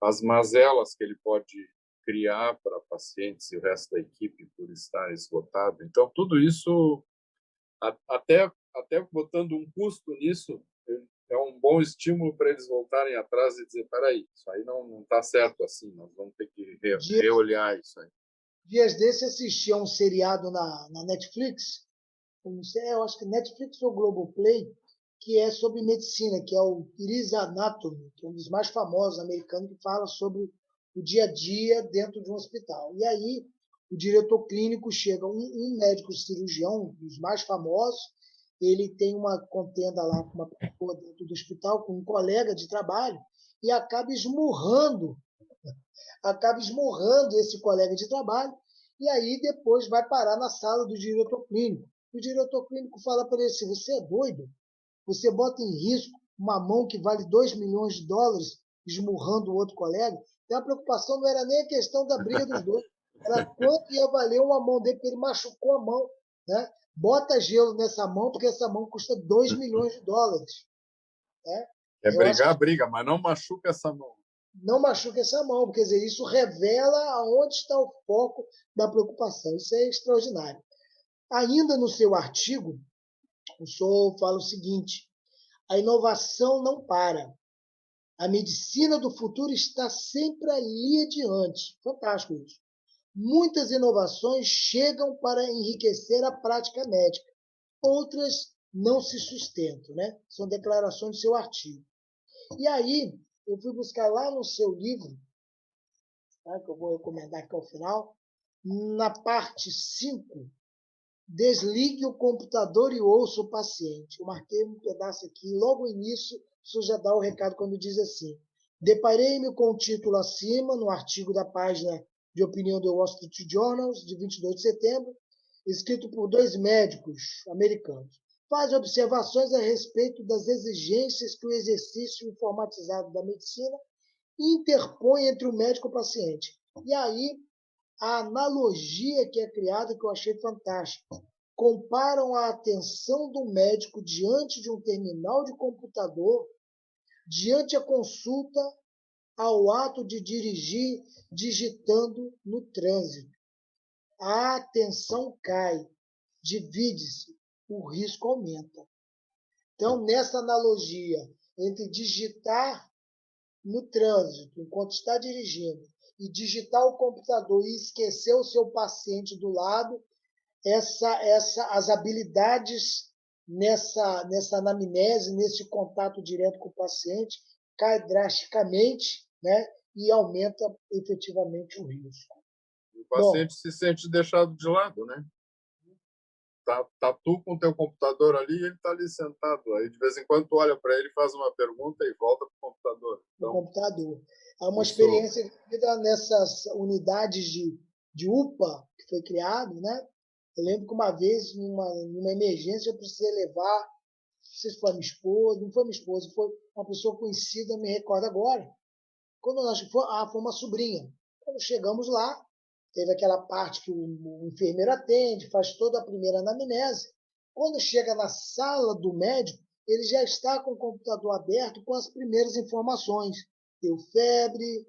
as mazelas que ele pode criar para pacientes e o resto da equipe por estar esgotado. Então, tudo isso, até botando um custo nisso, é um bom estímulo para eles voltarem atrás e dizer, peraí, isso aí não está certo assim, nós vamos ter que reolhar isso aí. Dias desses assisti a um seriado na Netflix, não sei, eu acho que Netflix ou Globoplay, que é sobre medicina, que é o Grey's Anatomy, que é um dos mais famosos americanos, que fala sobre o dia a dia dentro de um hospital. E aí o diretor clínico chega, um médico cirurgião, um dos mais famosos, ele tem uma contenda lá com uma pessoa dentro do hospital, com um colega de trabalho, e acaba esmurrando esse colega de trabalho, e aí depois vai parar na sala do diretor clínico. O diretor clínico fala para ele assim, você é doido? Você bota em risco uma mão que vale $2 milhões esmurrando o outro colega? Então a preocupação não era nem a questão da briga dos dois, era quanto ia valer uma mão dele, porque ele machucou a mão. Né? Bota gelo nessa mão, porque essa mão custa $2 milhões. Né? É brigar, briga, mas não machuca essa mão. Não machuca essa mão, quer dizer, isso revela aonde está o foco da preocupação. Isso é extraordinário. Ainda no seu artigo, o senhor fala o seguinte: a inovação não para. A medicina do futuro está sempre ali adiante. Fantástico isso. Muitas inovações chegam para enriquecer a prática médica. Outras não se sustentam, né? São declarações do seu artigo. E aí, eu fui buscar lá no seu livro, tá, que eu vou recomendar aqui ao final, na parte 5, desligue o computador e ouça o paciente. Eu marquei um pedaço aqui, logo no início, isso já dá o recado quando diz assim: deparei-me com o título acima, no artigo da página de opinião do Wall Street Journal, de 22 de setembro, escrito por 2 médicos americanos. Faz observações a respeito das exigências que o exercício informatizado da medicina interpõe entre o médico e o paciente. E aí, a analogia que é criada, que eu achei fantástica. Comparam a atenção do médico diante de um terminal de computador, diante a consulta, ao ato de dirigir digitando no trânsito. A atenção cai, divide-se, o risco aumenta. Então, nessa analogia entre digitar no trânsito, enquanto está dirigindo, e digitar o computador e esquecer o seu paciente do lado, as habilidades nessa anamnese, nesse contato direto com o paciente, cai drasticamente, né? E aumenta efetivamente o risco. O paciente se sente deixado de lado, né? Tá tu com o teu computador ali e ele está ali sentado. Aí, de vez em quando, tu olha para ele, faz uma pergunta e volta para o computador. Então, o computador. Há uma experiência vivida nessas unidades de UPA que foi criado, né? Eu lembro que uma vez, numa emergência, eu precisei levar, não sei se foi minha esposa, não foi minha esposa, foi uma pessoa conhecida, me recordo agora. Quando nós foi uma sobrinha. Quando chegamos lá, teve aquela parte que o enfermeiro atende, faz toda a primeira anamnese. Quando chega na sala do médico, ele já está com o computador aberto com as primeiras informações. Deu febre,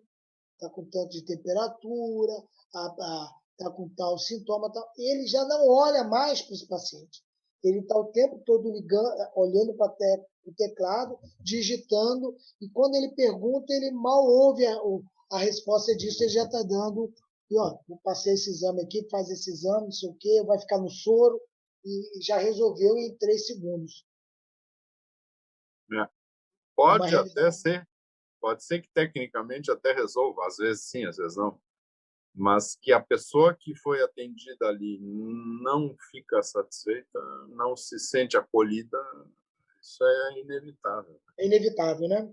está com tanto de temperatura, está com tal sintoma. Tal. Ele já não olha mais para os pacientes. Ele está o tempo todo ligando, olhando para o teclado, digitando, e quando ele pergunta, ele mal ouve a resposta disso, ele já está dando, e, ó, vou passar esse exame aqui, faz esse exame, não sei o quê, vai ficar no soro, e já resolveu em 3 segundos. É. É uma Pode até revisão. ser, pode ser que tecnicamente até resolva, às vezes sim, às vezes não. Mas que a pessoa que foi atendida ali não fica satisfeita, não se sente acolhida, isso é inevitável. É inevitável, né?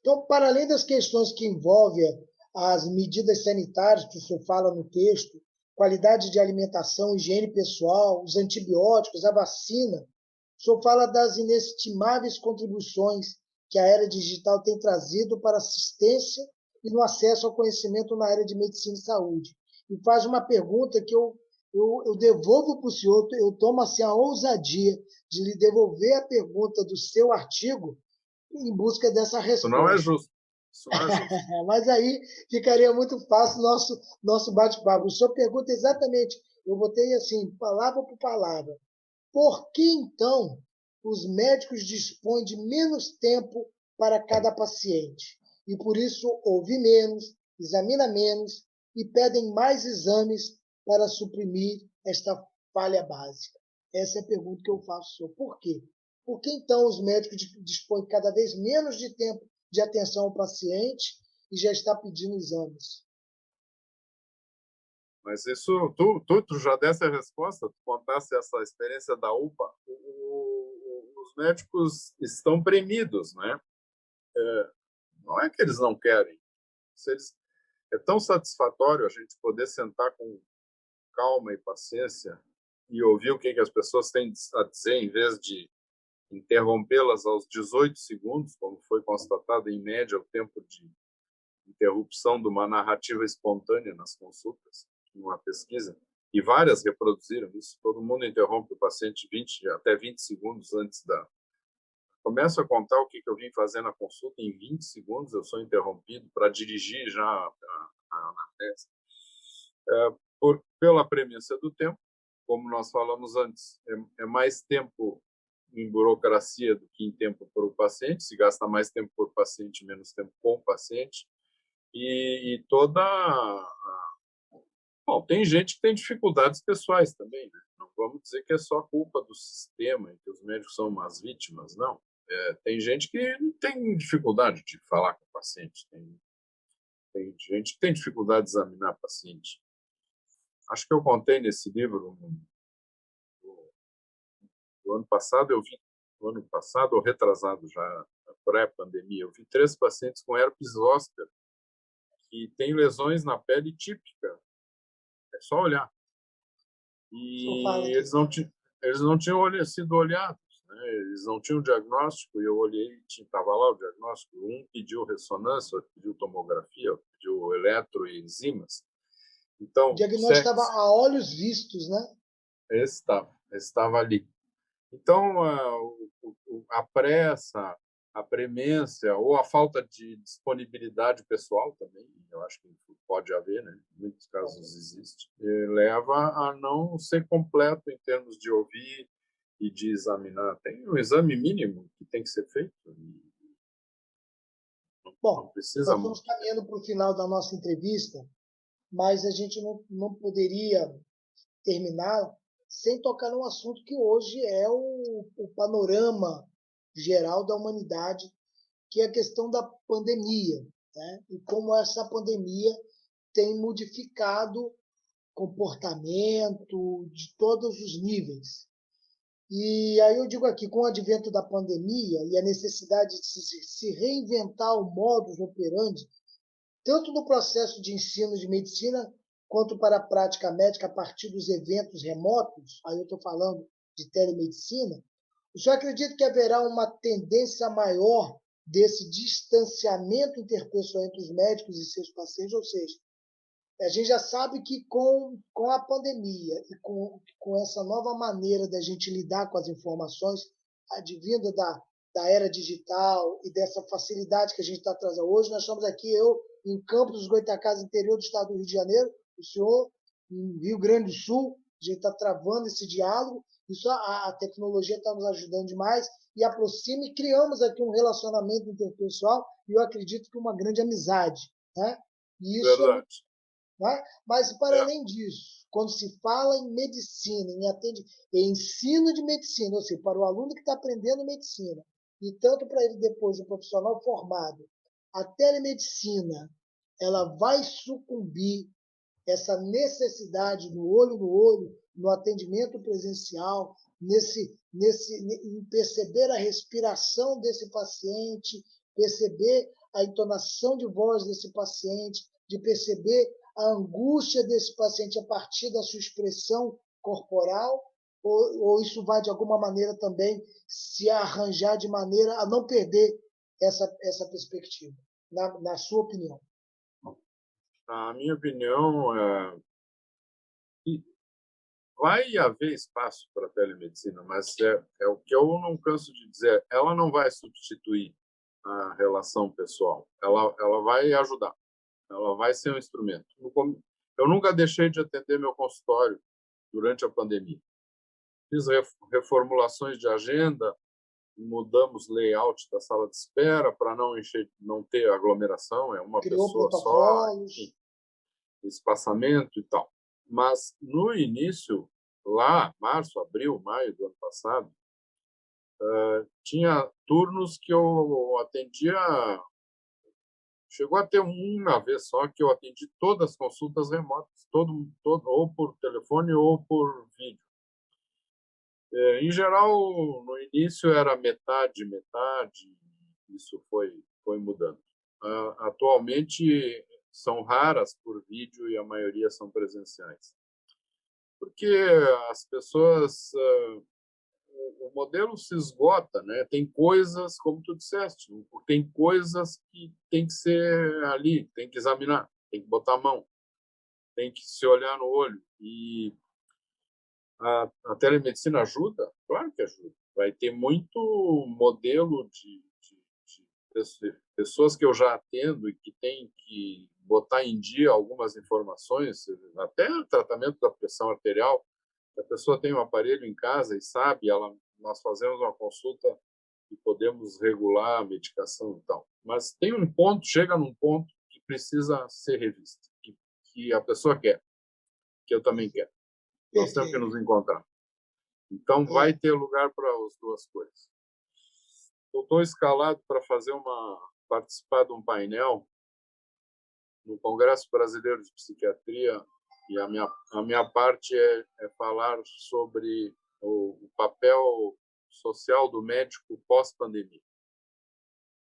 Então, para além das questões que envolvem as medidas sanitárias que o senhor fala no texto, qualidade de alimentação, higiene pessoal, os antibióticos, a vacina, o senhor fala das inestimáveis contribuições que a era digital tem trazido para a assistência e no acesso ao conhecimento na área de medicina e saúde. E faz uma pergunta que eu devolvo para o senhor, eu tomo assim, a ousadia de lhe devolver a pergunta do seu artigo em busca dessa Isso não é resposta. justo. Isso não é justo. Mas aí ficaria muito fácil nosso bate-papo. O senhor pergunta exatamente, eu botei assim, palavra por palavra. Por que, então, os médicos dispõem de menos tempo para cada paciente? E por isso ouve menos, examina menos e pedem mais exames para suprimir esta falha básica? Essa é a pergunta que eu faço, senhor. Por quê? Por que, então, os médicos dispõem cada vez menos de tempo de atenção ao paciente e já está pedindo exames? Mas isso, tu já desse a resposta, tu contasse essa experiência da UPA, os médicos estão premidos, né? Não é que eles não querem. Se eles, é tão satisfatório a gente poder sentar com calma e paciência e ouvir o que as pessoas têm a dizer, em vez de interrompê-las aos 18 segundos, como foi constatado em média o tempo de interrupção de uma narrativa espontânea nas consultas, numa pesquisa, e várias reproduziram isso. Todo mundo interrompe o paciente 20 até 20 segundos antes da. Começo a contar o que eu vim fazer na consulta, em 20 segundos eu sou interrompido para dirigir já a anamnese. Pela premissa do tempo, como nós falamos antes, é mais tempo em burocracia do que em tempo para o paciente, se gasta mais tempo por paciente, menos tempo com o paciente, e toda. Bom, tem gente que tem dificuldades pessoais também, né? Não vamos dizer que é só culpa do sistema e que os médicos são umas vítimas, não. Tem gente que tem dificuldade de falar com o paciente, tem gente que tem dificuldade de examinar o paciente. Acho que eu contei nesse livro, no ano passado, no ano passado ou retrasado já, pré-pandemia, eu vi 3 pacientes com herpes zoster que têm lesões na pele típica. É só olhar. O senhor fala E aqui. eles não tinham sido olhados, né? Eles não tinham diagnóstico, e eu olhei, estava lá o diagnóstico. Um pediu ressonância, outro pediu tomografia, outro pediu eletro e enzimas. O Então, diagnóstico estava a olhos vistos, né? estava ali. Então, a pressa, a premência ou a falta de disponibilidade pessoal também, eu acho que pode haver, né? Em muitos casos existe, leva a não ser completo em termos de ouvir e de examinar. Tem um exame mínimo que tem que ser feito, não Bom, precisa nós estamos muito. caminhando para o final da nossa entrevista, mas a gente não poderia terminar sem tocar num assunto que hoje é o panorama geral da humanidade, que é a questão da pandemia, né? E como essa pandemia tem modificado comportamento de todos os níveis. E aí eu digo aqui, com o advento da pandemia e a necessidade de se reinventar o modus operandi, tanto no processo de ensino de medicina, quanto para a prática médica a partir dos eventos remotos, aí eu estou falando de telemedicina, o senhor acredita que haverá uma tendência maior desse distanciamento interpessoal entre os médicos e seus pacientes? Ou seja, a gente já sabe que com a pandemia e com essa nova maneira da gente lidar com as informações, advinda da era digital e dessa facilidade que a gente está trazendo hoje, nós estamos aqui, eu em Campos dos Goytacazes, interior do estado do Rio de Janeiro, o senhor em Rio Grande do Sul, a gente está travando esse diálogo, isso a tecnologia está nos ajudando demais e aproxima e criamos aqui um relacionamento interpessoal e eu acredito que uma grande amizade, né? E isso é muito, Verdade. né? Mas, para É. além disso, quando se fala em medicina, em ensino de medicina, ou seja, para o aluno que está aprendendo medicina, e tanto para ele depois, o profissional formado, a telemedicina, ela vai sucumbir essa necessidade do olho no olho, no atendimento presencial, em perceber a respiração desse paciente, perceber a entonação de voz desse paciente, de perceber a angústia desse paciente a partir da sua expressão corporal, ou isso vai, de alguma maneira, também se arranjar de maneira a não perder essa perspectiva, na sua opinião? A minha opinião é que vai haver espaço para a telemedicina, mas é o que eu não canso de dizer. Ela não vai substituir a relação pessoal. Ela vai ajudar. Ela vai ser um instrumento. Eu nunca deixei de atender meu consultório durante a pandemia. Fiz reformulações de agenda, mudamos layout da sala de espera para não ter aglomeração, é uma Criou pessoa só, enfim, protocolos. espaçamento e tal. Mas no início, lá, março, abril, maio do ano passado, tinha turnos que eu atendia. Chegou a ter uma vez só que eu atendi todas as consultas remotas, ou por telefone ou por vídeo. Em geral, no início era metade, metade, isso foi mudando. Atualmente, são raras por vídeo e a maioria são presenciais. Porque as pessoas, o modelo se esgota, né? Tem coisas, como tu disseste, tem coisas que tem que ser ali, tem que examinar, tem que botar a mão, tem que se olhar no olho. E a telemedicina ajuda? Claro que ajuda. Vai ter muito modelo de pessoas que eu já atendo e que tem que botar em dia algumas informações, até o tratamento da pressão arterial. A pessoa tem um aparelho em casa e sabe, nós fazemos uma consulta e podemos regular a medicação e tal. Mas tem um ponto, chega num ponto que precisa ser revista, que a pessoa quer, que eu também quero. Nós temos que Perfeito. nos encontrar. Então, vai É, ter lugar para as duas coisas. Eu estou escalado para participar de um painel no Congresso Brasileiro de Psiquiatria e a minha parte é falar sobre o papel social do médico pós-pandemia.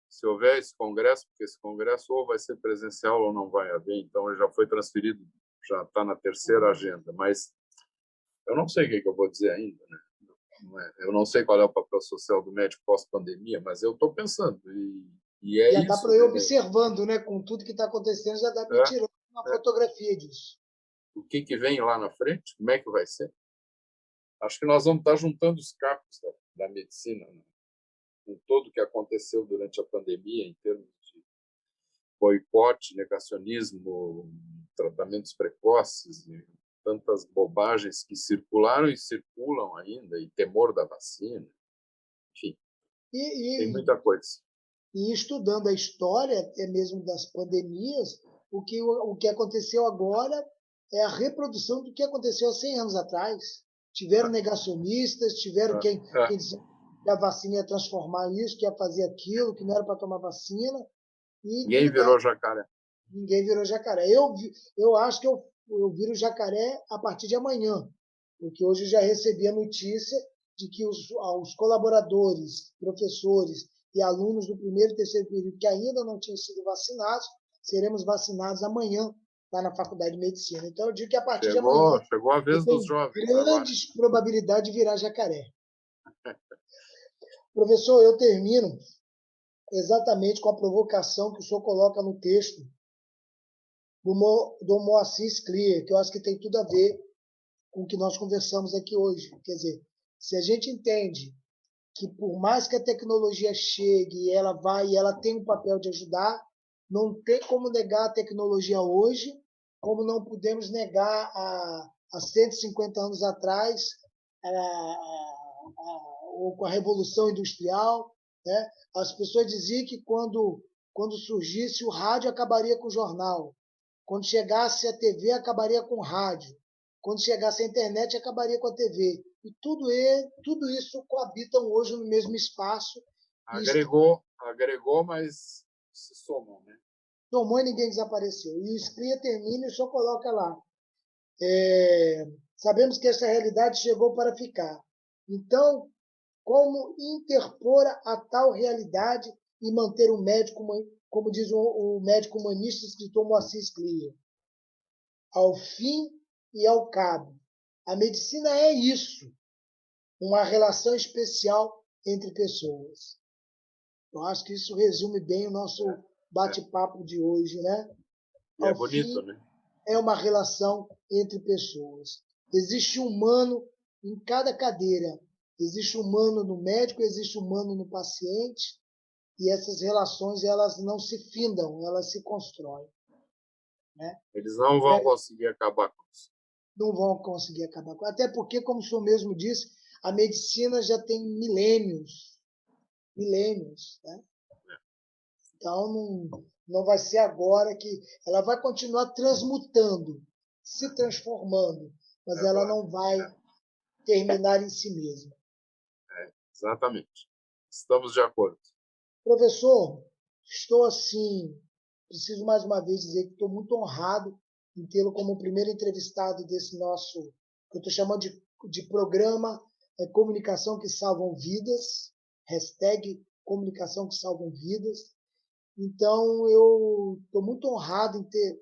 Se houver esse congresso, porque esse congresso ou vai ser presencial ou não vai haver, então ele já foi transferido, já está na terceira agenda, mas eu não sei o que eu vou dizer ainda, né? Eu não sei qual é o papel social do médico pós-pandemia, mas eu estou pensando, e é já dá para isso, ir né? observando, né? Com tudo que está acontecendo, já dá para ir É, tirando uma é. fotografia disso. O que vem lá na frente, como é que vai ser? Acho que nós vamos estar juntando os cacos da medicina, né? Com tudo que aconteceu durante a pandemia, em termos de boicote, negacionismo, tratamentos precoces, e tantas bobagens que circularam e circulam ainda, e temor da vacina. Enfim, E, tem e, muita coisa. e estudando a história, até mesmo das pandemias, o que aconteceu agora é a reprodução do que aconteceu há 100 anos atrás. Tiveram negacionistas, tiveram quem dizia que a vacina ia transformar isso, que ia fazer aquilo, que não era para tomar vacina. Ninguém virou jacaré. Ninguém virou jacaré. Eu acho que eu viro jacaré a partir de amanhã, porque hoje eu já recebi a notícia de que os colaboradores, professores e alunos do primeiro e terceiro período que ainda não tinham sido vacinados, seremos vacinados amanhã lá na Faculdade de Medicina. Então, eu digo que a partir de amanhã Chegou a eu vez dos tenho jovens agora. grandes probabilidades de virar jacaré. Professor, eu termino exatamente com a provocação que o senhor coloca no texto do Moacir Scliar, que eu acho que tem tudo a ver com o que nós conversamos aqui hoje. Quer dizer, se a gente entende que por mais que a tecnologia chegue, ela tem um papel de ajudar, não tem como negar a tecnologia hoje, como não podemos negar há 150 anos atrás, ou com a Revolução Industrial, né? As pessoas diziam que quando surgisse o rádio, acabaria com o jornal. Quando chegasse a TV, acabaria com o rádio. Quando chegasse a internet, acabaria com a TV. E tudo isso coabitam hoje no mesmo espaço. Agregou, mas se somam, né? Somou e ninguém desapareceu. E o Scria termina e só coloca lá. Sabemos que essa realidade chegou para ficar. Então, como interpor a tal realidade e manter o médico, como diz o médico humanista escritor Moacir Sclia, ao fim e ao cabo. A medicina é isso, uma relação especial entre pessoas. Eu acho que isso resume bem o nosso bate-papo de hoje, né? E é bonito, né? É uma relação entre pessoas. Existe humano em cada cadeira. Existe humano no médico, existe humano no paciente, e essas relações elas não se findam, elas se constroem. Né? Eles não vão conseguir acabar com isso. Não vão conseguir acabar com isso. Até porque, como o senhor mesmo disse, a medicina já tem milênios. Né? Então, não vai ser agora que... Ela vai continuar transmutando, se transformando, mas ela não vai terminar em si mesma. Exatamente. Estamos de acordo. Professor, estou assim, preciso mais uma vez dizer que estou muito honrado em tê-lo como o primeiro entrevistado desse nosso, que eu estou chamando de programa Comunicação que Salvam Vidas, hashtag Comunicação que Salvam Vidas. Então, eu estou muito honrado em ter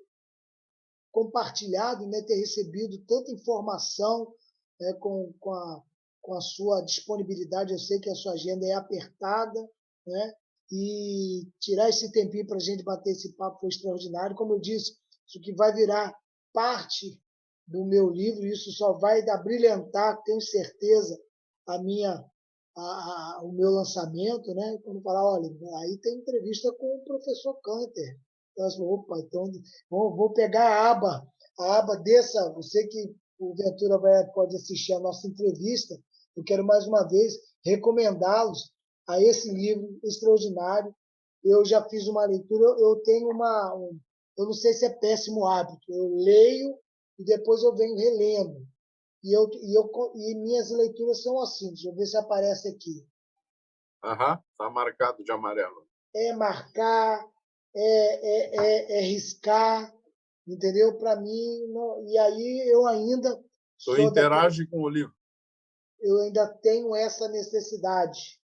compartilhado, né, ter recebido tanta informação, né, com a sua disponibilidade. Eu sei que a sua agenda é apertada, né, e tirar esse tempinho para a gente bater esse papo foi extraordinário. Como eu disse, isso que vai virar parte do meu livro, isso só vai abrilhantar, tenho certeza, o meu lançamento, né? Quando falar, olha, aí tem entrevista com o professor Canter. Então, assim, opa, então vou pegar a aba dessa, você que porventura pode assistir a nossa entrevista, eu quero mais uma vez recomendá-los a esse livro extraordinário. Eu já fiz uma leitura, eu tenho eu não sei se é péssimo hábito, eu leio e depois eu venho relendo. E minhas leituras são assim, deixa eu ver se aparece aqui. Tá marcado de amarelo. É marcar, é riscar, entendeu? Para mim, não, e aí eu ainda Tu interage com o livro. Eu ainda tenho essa necessidade.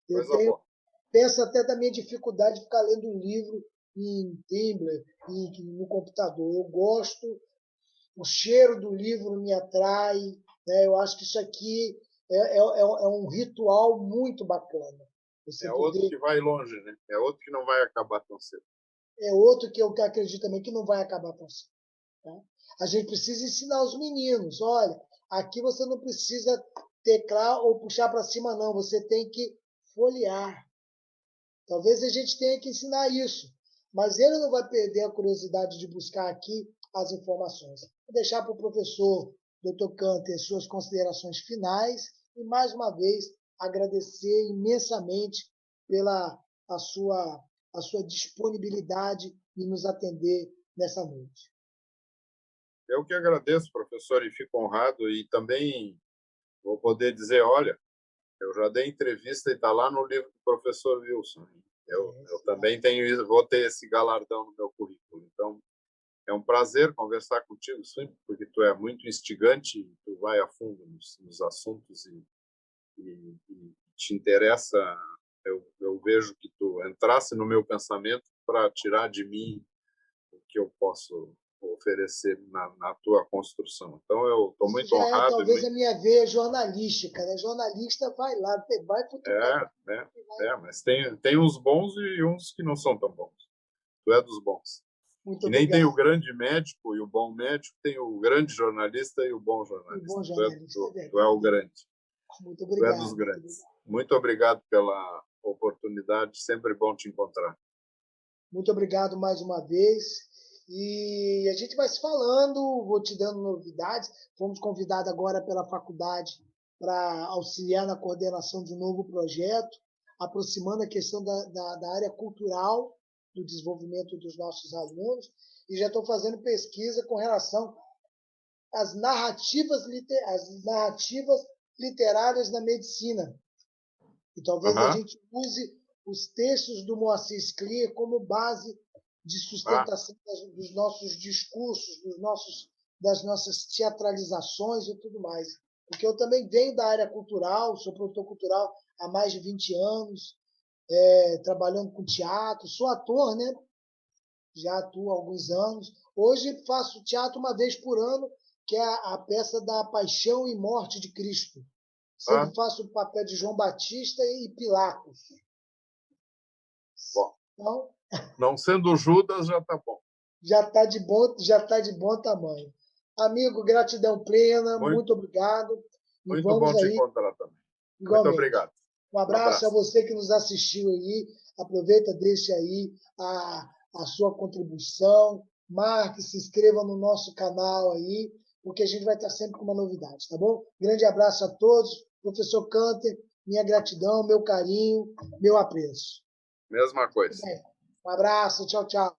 Boa. Penso até da minha dificuldade de ficar lendo um livro em Tumblr, no computador. Eu gosto, o cheiro do livro me atrai, né? Eu acho que isso aqui é um ritual muito bacana. Você outro que vai longe, né? É outro que não vai acabar tão cedo. É outro que eu acredito também que não vai acabar tão cedo. Tá? A gente precisa ensinar os meninos, olha, aqui você não precisa teclar ou puxar para cima, não. Você tem que folhear. Talvez a gente tenha que ensinar isso, mas ele não vai perder a curiosidade de buscar aqui as informações. Vou deixar para o professor Dr. Canter suas considerações finais e, mais uma vez, agradecer imensamente pela a sua disponibilidade em nos atender nessa noite. Eu que agradeço, professor, e fico honrado. E também vou poder dizer, olha, eu já dei entrevista e está lá no livro do professor Wilson. Eu também vou ter esse galardão no meu currículo. Então, é um prazer conversar contigo, sempre, porque tu é muito instigante, tu vai a fundo nos assuntos e te interessa. Eu vejo que tu entrasse no meu pensamento para tirar de mim o que eu posso oferecer na tua construção. Então, eu estou muito honrado. Talvez a minha veia jornalística, né? Jornalista vai lá, vai futucar. Mas tem uns bons e uns que não são tão bons. Tu é dos bons. Muito e nem obrigado. tem o grande médico e o bom médico, tem o grande jornalista e o bom jornalista. O bom jornalista, tu é o grande. Muito obrigado. Tu é dos grandes. Muito obrigado pela oportunidade, sempre bom te encontrar. Muito obrigado mais uma vez. E a gente vai se falando, vou te dando novidades. Fomos convidados agora pela faculdade para auxiliar na coordenação de um novo projeto, aproximando a questão da área cultural do desenvolvimento dos nossos alunos. E já estou fazendo pesquisa com relação às narrativas literárias na medicina. E talvez a gente use os textos do Moacir Scliar como base de sustentação dos nossos discursos, das nossas teatralizações e tudo mais. Porque eu também venho da área cultural, sou produtor cultural há mais de 20 anos, trabalhando com teatro, sou ator, né? Já atuo há alguns anos. Hoje faço teatro uma vez por ano, que é a peça da Paixão e Morte de Cristo. Sempre faço o papel de João Batista e Pilatos. Bom, então, não sendo Judas, já está bom. Já está de bom tamanho. Amigo, gratidão plena, muito obrigado. Muito bom te encontrar também. Igualmente. Muito obrigado. Um abraço a você que nos assistiu aí. Aproveita, deixa aí a sua contribuição. Marque, se inscreva no nosso canal aí, porque a gente vai estar sempre com uma novidade, tá bom? Grande abraço a todos. Professor Canter, minha gratidão, meu carinho, meu apreço. Mesma coisa. Um abraço, tchau, tchau.